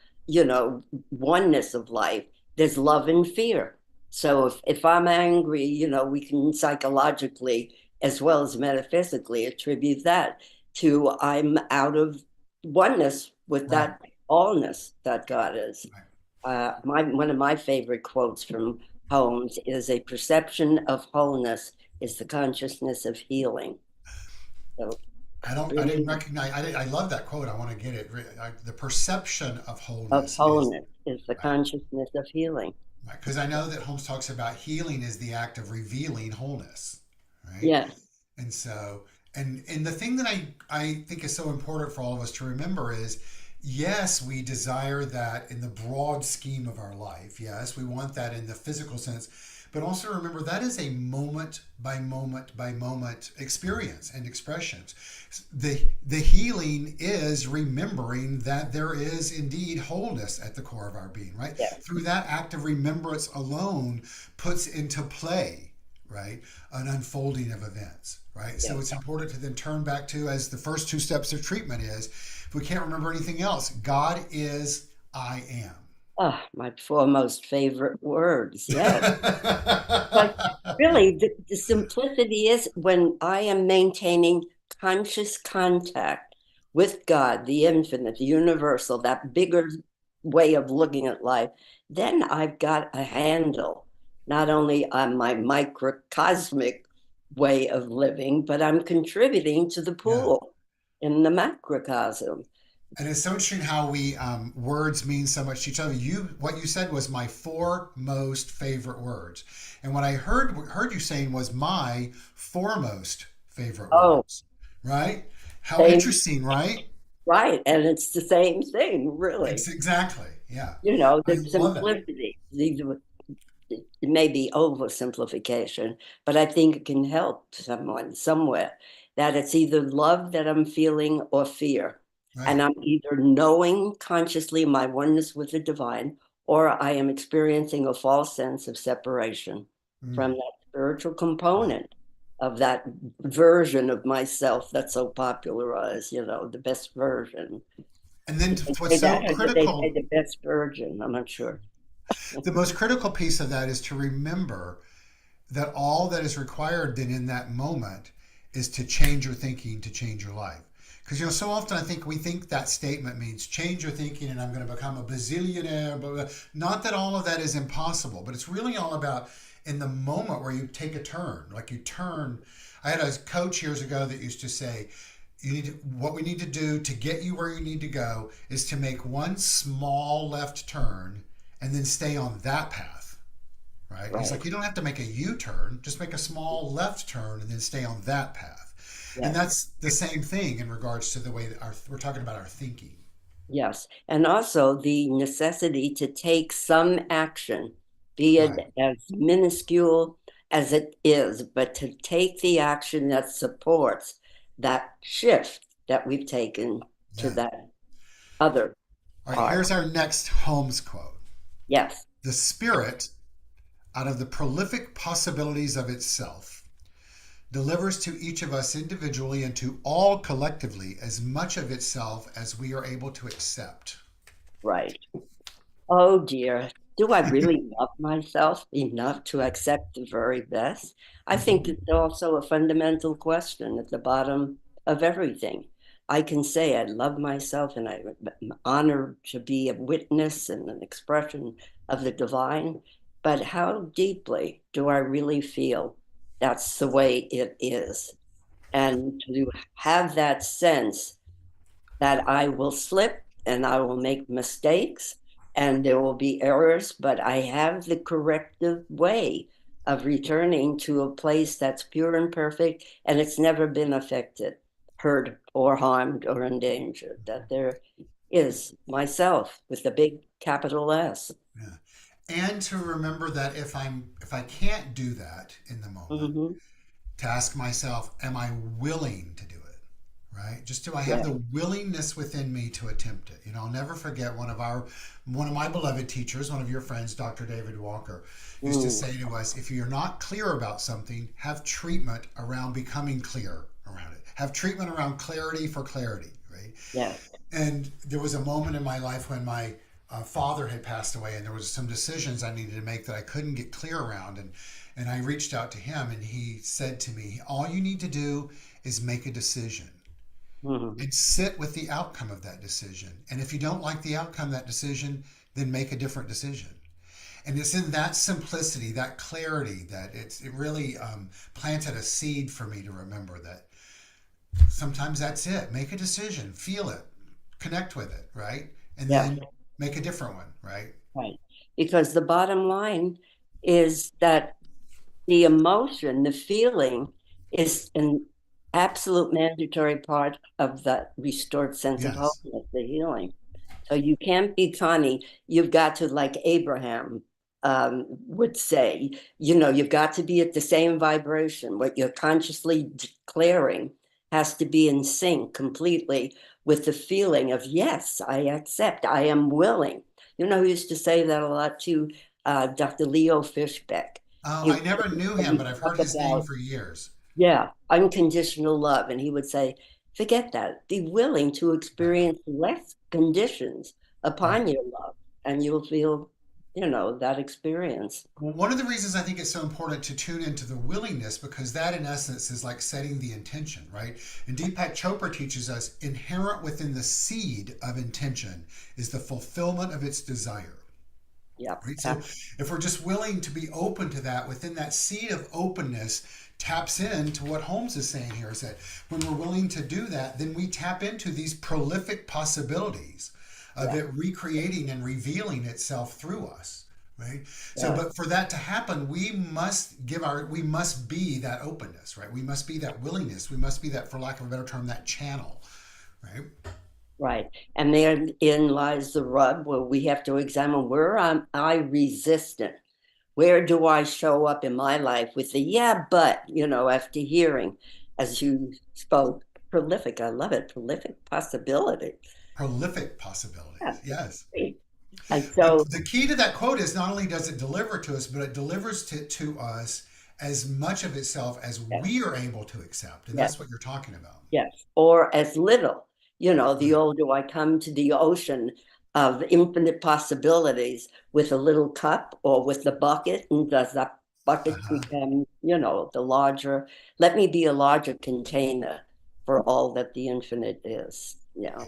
oneness of life. There's love and fear. So if I'm angry, we can psychologically as well as metaphysically attribute that to I'm out of oneness with Right. that allness that God is. Right. One of my favorite quotes from Holmes is, a perception of wholeness is the consciousness of healing. So I really, didn't recognize. I love that quote. I want to get it. The perception of of wholeness is wholeness is the right. consciousness of healing. Right. Because I know that Holmes talks about healing is the act of revealing wholeness, right? Yes, And so, and the thing that I think is so important for all of us to remember is, yes, we desire that in the broad scheme of our life. Yes, we want that in the physical sense, but also remember that is a moment by moment by moment experience and expressions. The healing is remembering that there is indeed wholeness at the core of our being, right? yes, Through that act of remembrance alone puts into play, right, an unfolding of events, right? yes. So it's important to then turn back to, as the first two steps of treatment is, if we can't remember anything else, God is I am. Oh, my foremost favorite words. Yes. But really, the simplicity is when I am maintaining conscious contact with God, the infinite, the universal, that bigger way of looking at life, then I've got a handle, not only on my microcosmic way of living, but I'm contributing to the Yeah. pool in the macrocosm. And it's so interesting how we words mean so much to each other. What you said was my four most favorite words, and what I heard you saying was my foremost favorite Oh, words. Right? How same, interesting, right? right. And it's the same thing, really. It's exactly, yeah. I The love it. simplicity. It may be oversimplification, but I think it can help someone somewhere that it's either love that I'm feeling or fear. And Right. I'm either knowing consciously my oneness with the divine, or I am experiencing a false sense of separation from Mm, that spiritual right. component of that version of myself that's so popularized, the best version. And then Did they what's say so that, or did they say critical, the best version? I'm not sure. the most critical piece of that is to remember that all that is required then in that moment is to change your thinking to change your life. Because so often I think we think that statement means change your thinking and I'm going to become a bazillionaire. Blah, blah. Not that all of that is impossible, but it's really all about in the moment where you take a turn, like you turn. I had a coach years ago that used to say, what we need to do to get you where you need to go is to make one small left turn and then stay on that path, right? He's Right. like, you don't have to make a U-turn, just make a small left turn and then stay on that path. And Yes. that's the same thing in regards to the way that we're talking about our thinking. Yes. And also the necessity to take some action, be Right. it as minuscule as it is, but to take the action that supports that shift that we've taken to Yeah. that other All right, part. here's our next Holmes quote. Yes. The spirit, out of the prolific possibilities of itself, delivers to each of us individually and to all collectively as much of itself as we are able to accept. Right. Oh dear. Do I really love myself enough to accept the very best? I think Mhm. it's also a fundamental question at the bottom of everything. I can say I love myself and I'm honored to be a witness and an expression of the divine, but how deeply do I really feel that's the way it is? And to have that sense that I will slip and I will make mistakes and there will be errors, but I have the corrective way of returning to a place that's pure and perfect and it's never been affected, hurt, or harmed or endangered. That there is myself with the big capital S. Yeah. And to remember that if I can't do that in the moment, Mm-hmm. to ask myself, am I willing to do it? Right? Just do I have Yeah. the willingness within me to attempt it? I'll never forget one of my beloved teachers, one of your friends, Dr. David Walker, used to Mm. say to us, if you're not clear about something, have treatment around becoming clear around it. Have treatment around clarity for clarity, right? Yeah. And there was a moment in my life when my father had passed away, and there was some decisions I needed to make that I couldn't get clear around, and I reached out to him, and he said to me, "All you need to do is make a decision Mm-hmm. and sit with the outcome of that decision. And if you don't like the outcome of that decision, then make a different decision." And it's in that simplicity, that clarity, that it really planted a seed for me to remember that sometimes that's it. Make a decision, feel it, connect with it, right? And Yeah. then make a different one, right? Right. Because the bottom line is that the emotion, the feeling is an absolute mandatory part of that restored sense of Yes. wholeness, the healing. So you can't be Connie. You've got to, like Abraham would say, you've got to be at the same vibration. What you're consciously declaring has to be in sync completely with the feeling of, yes, I accept, I am willing. Who used to say that a lot too? Dr. Leo Fishbeck. Oh, He, I never knew him, he but I've heard talk his name about, for years. yeah, unconditional love. And he would say, forget that. Be willing to Right. experience less conditions Right. upon your love, and you'll feel, that experience. Well, one of the reasons I think it's so important to tune into the willingness, because that in essence is like setting the intention, right? And Deepak Chopra teaches us inherent within the seed of intention is the fulfillment of its desire. Yep. Right. So if we're just willing to be open to that, within that seed of openness taps into what Holmes is saying here, is that when we're willing to do that, then we tap into these prolific possibilities of Yeah. it recreating and revealing itself through us. Right. So, Yeah. but for that to happen, we must be that openness, right? We must be that willingness. We must be that, for lack of a better term, that channel, right? Right. And therein lies the rub where we have to examine, where am I resistant? Where do I show up in my life with the yeah, but, after hearing, as you spoke, prolific, I love it, prolific possibility. Prolific Yeah, possibilities. Yes. great. And But so, the key to that quote is not only does it deliver to us, but it delivers to us as much of itself as yes, we are able to accept. And yes, that's what you're talking about. yes, or as little, the Right. older I come to the ocean of infinite possibilities with a little cup or with the bucket, and does that bucket Uh-huh. become, the larger? Let me be a larger container for all that the infinite is. Yeah. Yeah.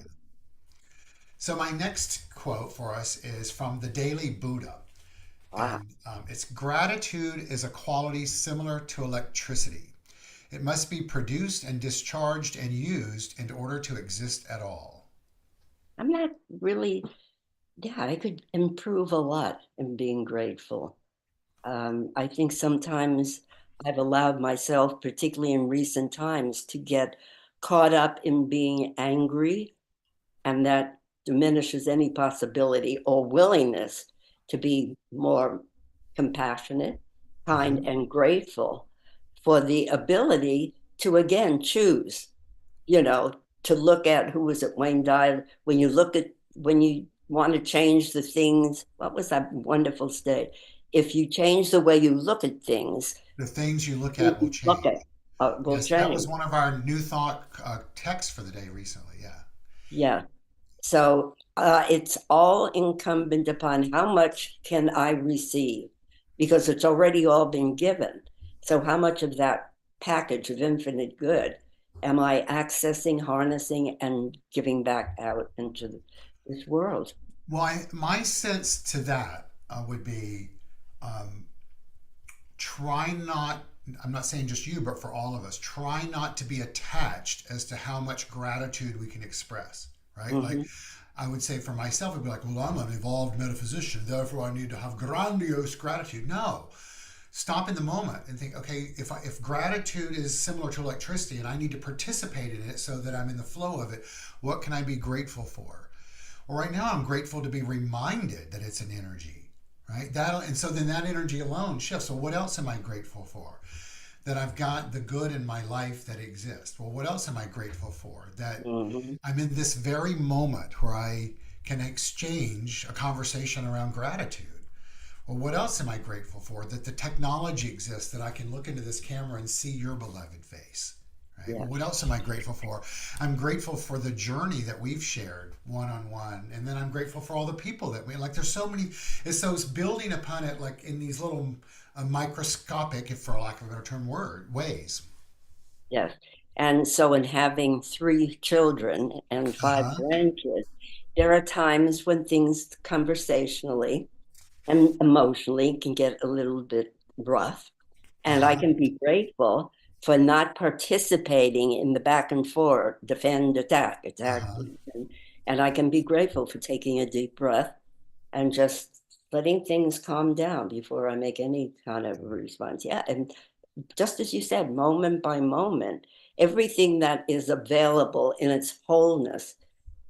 So my next quote for us is from the Daily Buddha. Wow. And it's gratitude is a quality similar to electricity. It must be produced and discharged and used in order to exist at all. I'm not really, yeah, I could improve a lot in being grateful. I think sometimes I've allowed myself, particularly in recent times, to get caught up in being angry, and that diminishes any possibility or willingness to be more compassionate, kind, Mhm. and grateful for the ability to again choose, you know, to look at, who was it, Wayne Dyer, when you want to change the things, what was that wonderful state? If you change the way you look at things, The things you look you at will look change. at will Yes, that was change. one of our new thought texts for the day recently. Yeah. Yeah. So it's all incumbent upon how much can I receive, because it's already all been given. So how much of that package of infinite good am I accessing, harnessing, and giving back out into this world? Well, my sense to that would be um, try not, I'm not saying just you, but for all of us, try not to be attached as to how much gratitude we can express, right? Like Hmm. I would say for myself, I'd be like, well, I'm an evolved metaphysician, therefore I need to have grandiose gratitude. No, stop in the moment and think, okay, if gratitude is similar to electricity and I need to participate in it so that I'm in the flow of it, what can I be grateful for? Well, right now I'm grateful to be reminded that it's an energy, right? That, and so then that energy alone shifts. So what else am I grateful for? That I've got the good in my life that exists. Well, what else am I grateful for? That Hmm. I'm in this very moment where I can exchange a conversation around gratitude. Well, what else am I grateful for? That the technology exists, that I can look into this camera and see your beloved face. Right? Well, Yeah. what else am I grateful for? I'm grateful for the journey that we've shared one on one. And then I'm grateful for all the people that we like. There's so many, it's those building upon it, like in these little microscopic, if for lack of a better term, ways. Yes. And so, in having three children and Uh five huh. grandkids, there are times when things conversationally and emotionally can get a little bit rough. Uh And I huh. can be grateful for not participating in the back and forth, defend, attack, Uh attack. huh. And I can be grateful for taking a deep breath and just letting things calm down before I make any kind of response. Yeah. And just as you said, moment by moment, everything that is available in its wholeness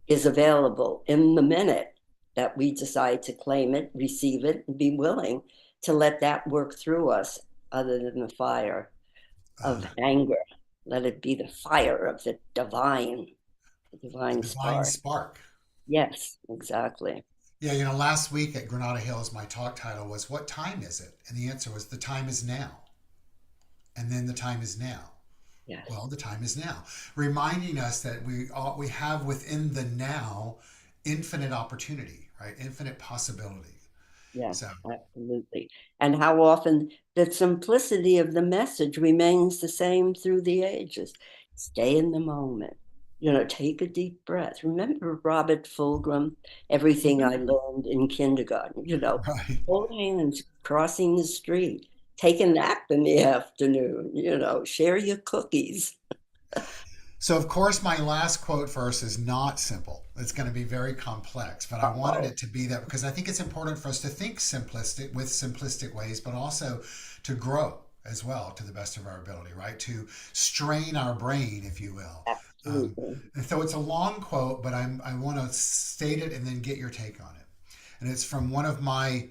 is available in the minute that we decide to claim it, receive it, and be willing to let that work through us, other than the fire of anger. Let it be the fire of the The divine divine spark. spark. Yes, exactly. Yeah, you know, last week at Granada Hills, my talk title was, what time is it? And the answer was, the time is now. And then the time is now. Yes. Well, the time is now, reminding us that we have within the now infinite opportunity, right? Infinite possibility. Yes, So, absolutely. And how often the simplicity of the message remains the same through the ages. Stay in the moment. Take a deep breath. Remember Robert Fulghum, everything I mhm, learned in kindergarten, right. hold hands, crossing the street, take a nap in the afternoon, share your cookies. So, of course, my last quote verse is not simple. It's going to be very complex, but I wanted Uh-oh. it to be that because I think it's important for us to think simplistic ways, but also to grow as well to the best of our ability, right? To strain our brain, if you will. Absolutely. And so it's a long quote, but I want to state it and then get your take on it. And it's from one of my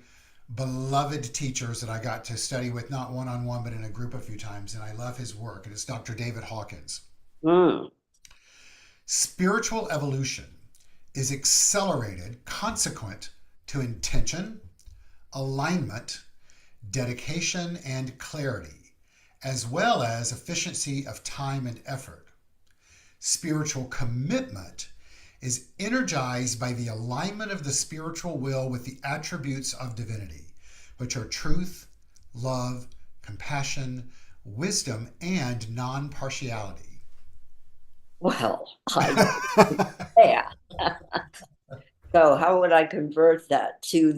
beloved teachers that I got to study with, not one on one, but in a group a few times. And I love his work. And it's Dr. David Hawkins. Mm. Spiritual evolution is accelerated consequent to intention, alignment, dedication, and clarity, as well as efficiency of time and effort. Spiritual commitment is energized by the alignment of the spiritual will with the attributes of divinity, which are truth, love, compassion, wisdom, and non partiality. Well, I yeah. So how would I convert that to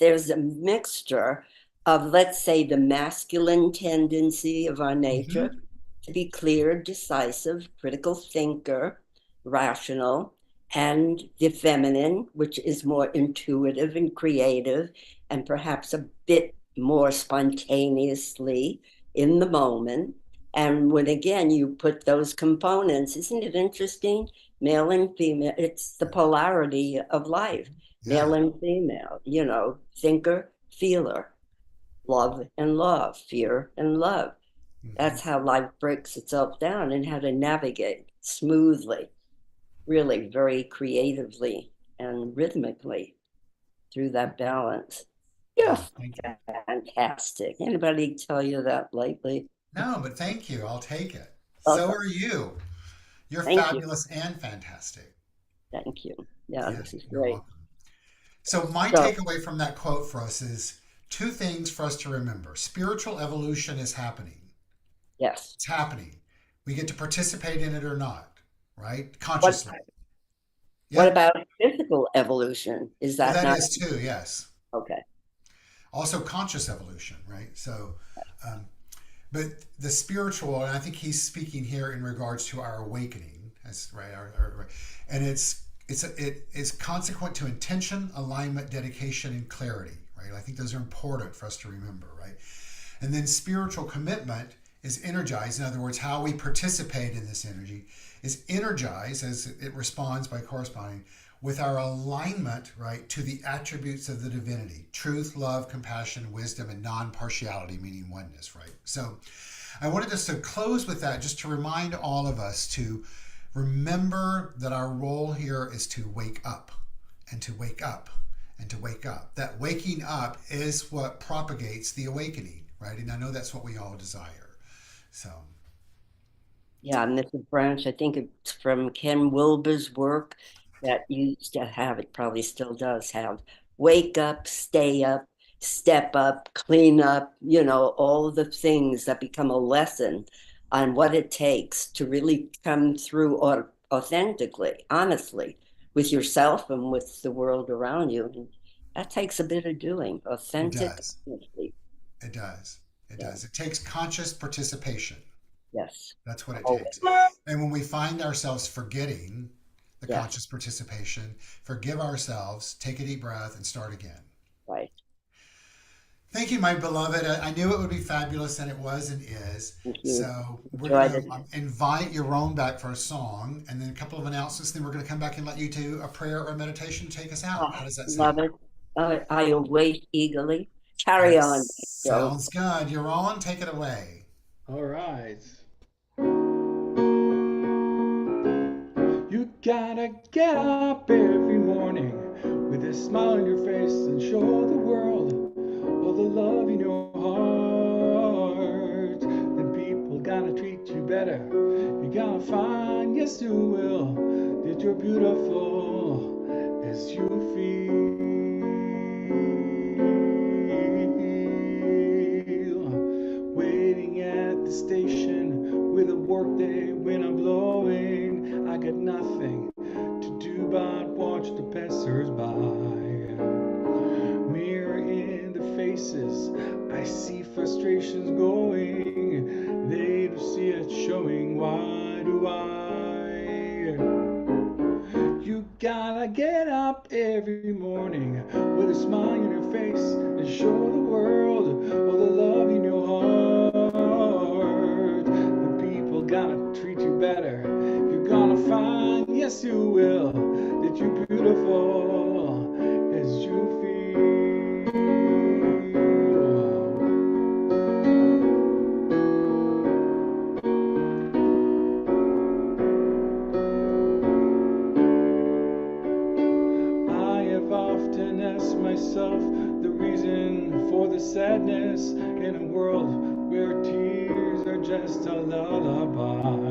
there's a mixture of, let's say, the masculine tendency of our nature Mhm. to be clear, decisive, critical thinker, rational, and the feminine, which is more intuitive and creative, and perhaps a bit more spontaneously in the moment. And when again you put those components, isn't it interesting? Male and female, it's the polarity of life, male Yeah. and female, thinker, feeler, love, fear and love. Mhm. That's how life breaks itself down and how to navigate smoothly, really very creatively and rhythmically through that balance. You're Oh, thank you. fantastic. Anybody tell you that lately? No, but thank you. I'll take it. So Okay, are you. You're thank you. fabulous and fantastic. Thank you. Yeah, Yeah, this is you're great. welcome. So, my So, takeaway from that quote for us is two things for us to remember. Spiritual evolution is happening. yes. It's happening. We get to participate in it or not, right? What Consciously. what Yeah. about physical evolution? Is Well, that that not is too, yes. okay? Also, conscious evolution, right? So, um, but the spiritual, and I think he's speaking here in regards to our awakening, as right, and it is consequent to intention, alignment, dedication, and clarity, right? I think those are important for us to remember, right? And then spiritual commitment is energized. In other words, how we participate in this energy is energized as it responds by corresponding with our alignment, right, to the attributes of the divinity: truth, love, compassion, wisdom, and non partiality, meaning oneness, right? So I wanted us to close with that just to remind all of us to remember that our role here is to wake up and to wake up and to wake up. That waking up is what propagates the awakening, right? And I know that's what we all desire. So, Yeah, Mrs. Branch, I think it's from Ken Wilber's work that used to have, it probably still does have, wake up, stay up, step up, clean up, all the things that become a lesson on what it takes to really come through authentically, honestly, with yourself and with the world around you. And that takes a bit of doing, it authentic, does. honestly. It does. It Yeah, does. It takes conscious participation. yes. That's what it Always. takes. And when we find ourselves forgetting the Yes, conscious participation, forgive ourselves, take a deep breath, and start again. right. Thank you, my beloved. I knew it would be fabulous, and it was and is. Thank you. So we're going Enjoyed to it. invite Yaron back for a song, and then a couple of announcements. Then we're going to come back and let you do a prayer or a meditation to take us out. Oh, How does that love sound? it. I await eagerly. Carry That on, Joe. sounds good. Yaron, take it away. All right. You gotta get up every morning with a smile on your face and show the world all the love in your heart. Then people gonna treat you better. You're gonna find, yes you will, that you're beautiful as you feel. Waiting at the station with a workday when I'm blowing. I got nothing to do but watch the passers-by. Mirror in the faces, I see frustrations going. They do see it showing. Why do I? You gotta get up every morning with a smile on your face and show the world all the love in your heart. The people gotta treat you better. You're gonna find, yes you will, that you're beautiful as you feel. I have often asked myself the reason for the sadness in a world where tears are just a lullaby.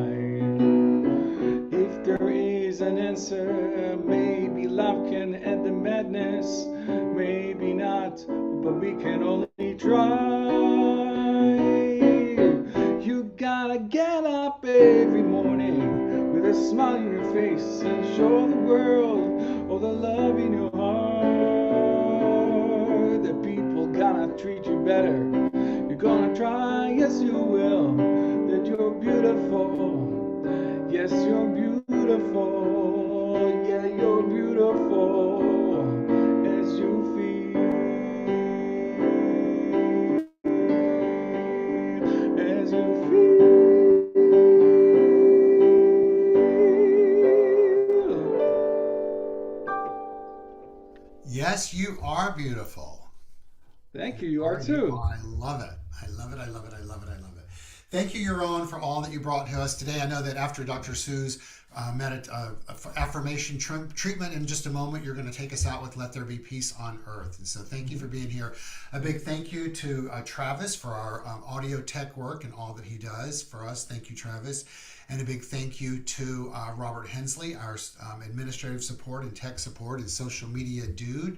If there is an answer, maybe love can end the madness. Maybe not, but we can only try. You gotta get up every morning with a smile on your face and show the world all the love in your heart. The people gonna treat you better. You're gonna try, yes you will, that you're beautiful. Yes, you're beautiful. Yeah, you're beautiful as you feel. As you feel. Yes, you are beautiful. Thank You you. You are are, you too. are. I love it. I love it. I love it. I love it. I love it. Thank you, Yaron, for all that you brought to us today. I know that after Dr. Sue's affirmation treatment in just a moment, you're going to take us out with Let There Be Peace on Earth. And so thank you for being here. A big thank you to Travis for our audio tech work and all that he does for us. Thank you, Travis. And a big thank you to Robert Hensley, our administrative support and tech support and social media dude.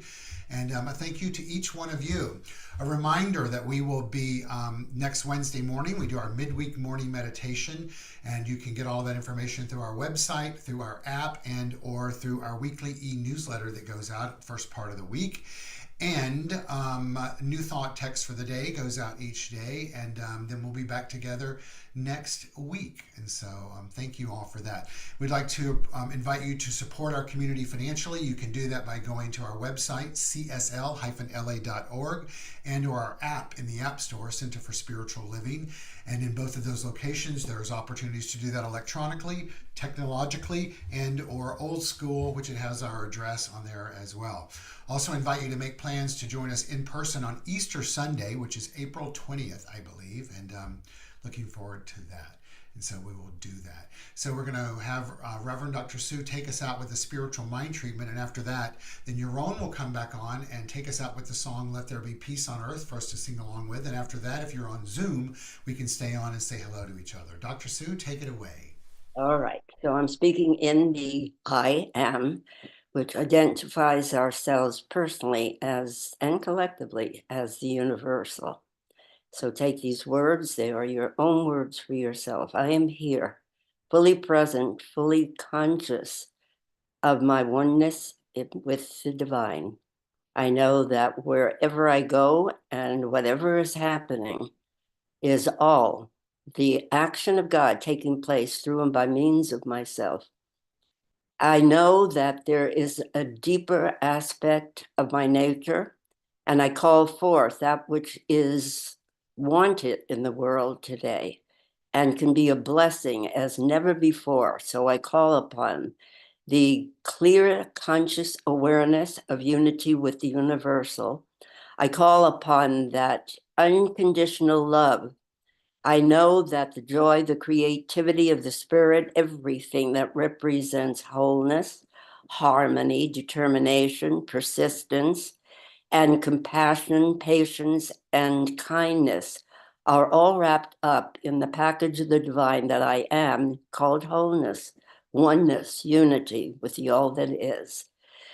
And a thank you to each one of you. A reminder that we will be next Wednesday morning. We do our midweek morning meditation, and you can get all that information through our website, through our app, and or through our weekly e-newsletter that goes out first part of the week. And New Thought text for the day goes out each day, and then we'll be back together next week. And so thank you all for that. We'd like to invite you to support our community financially. You can do that by going to our website, csl-la.org, and or our app in the App Store, Center for Spiritual Living. And in both of those locations, there's opportunities to do that electronically, technologically, and or old school, which it has our address on there as well. Also invite you to make plans to join us in person on Easter Sunday, which is April 20th, I believe, and looking forward to that. And so we will do that. So we're going to have Reverend Dr. Sue take us out with the spiritual mind treatment. And after that, then Yaron will come back on and take us out with the song, Let There Be Peace on Earth, for us to sing along with. And after that, if you're on Zoom, we can stay on and say hello to each other. Dr. Sue, take it away. All right. So I'm speaking in the I am, which identifies ourselves personally as and collectively as the universal. So take these words, they are your own words for yourself. I am here, fully present, fully conscious of my oneness with the divine. I know that wherever I go and whatever is happening is all the action of God taking place through and by means of myself. I know that there is a deeper aspect of my nature, and I call forth that which is wanted in the world today and can be a blessing as never before. So I call upon the clear, conscious awareness of unity with the universal. I call upon that unconditional love. I know that the joy, the creativity of the spirit, everything that represents wholeness, harmony, determination, persistence, and compassion, patience, and kindness are all wrapped up in the package of the divine that I am, called wholeness, oneness, unity with the all that is.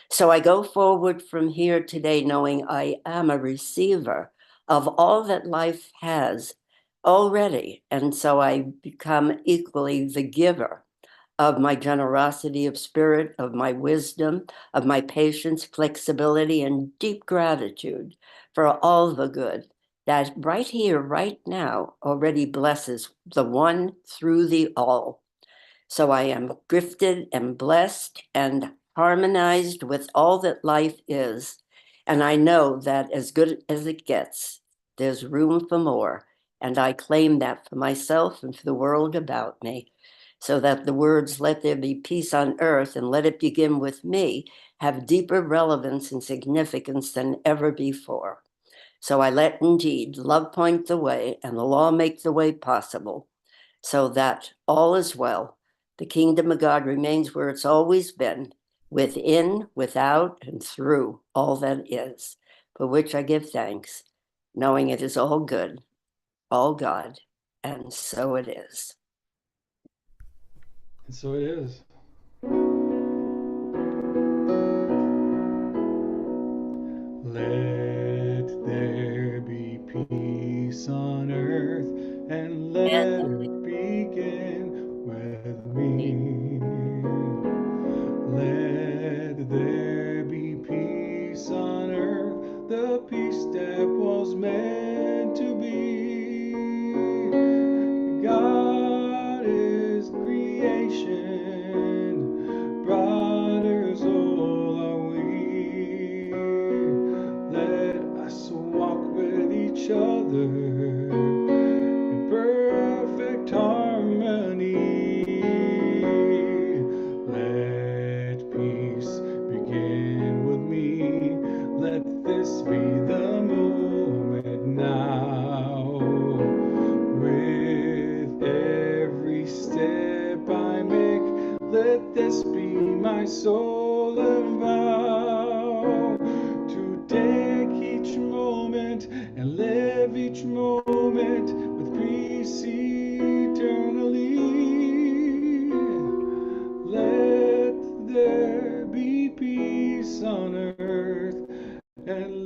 So I go forward from here today knowing I am a receiver of all that life has already. And so I become equally the giver of my generosity of spirit, of my wisdom, of my patience, flexibility, and deep gratitude for all the good that right here, right now, already blesses the one through the all. So I am gifted and blessed and harmonized with all that life is. And I know that as good as it gets, there's room for more. And I claim that for myself and for the world about me, so that the words, let there be peace on earth and let it begin with me, have deeper relevance and significance than ever before. So I let indeed love point the way and the law make the way possible, so that all is well. The kingdom of God remains where it's always been, within, without, and through all that is, for which I give thanks, knowing it is all good, all God, and so it is. And so it is. Let there be peace on earth, and let it begin with me. Let there be peace on earth, the peace that was meant to be. God is creation, brothers all are we. Let us walk with each other in perfect harmony. Let peace begin with me. Let this be the moment now. With every step I make, let this be my solemn vow to take each moment and live each moment with peace eternally. Let there be peace on earth, and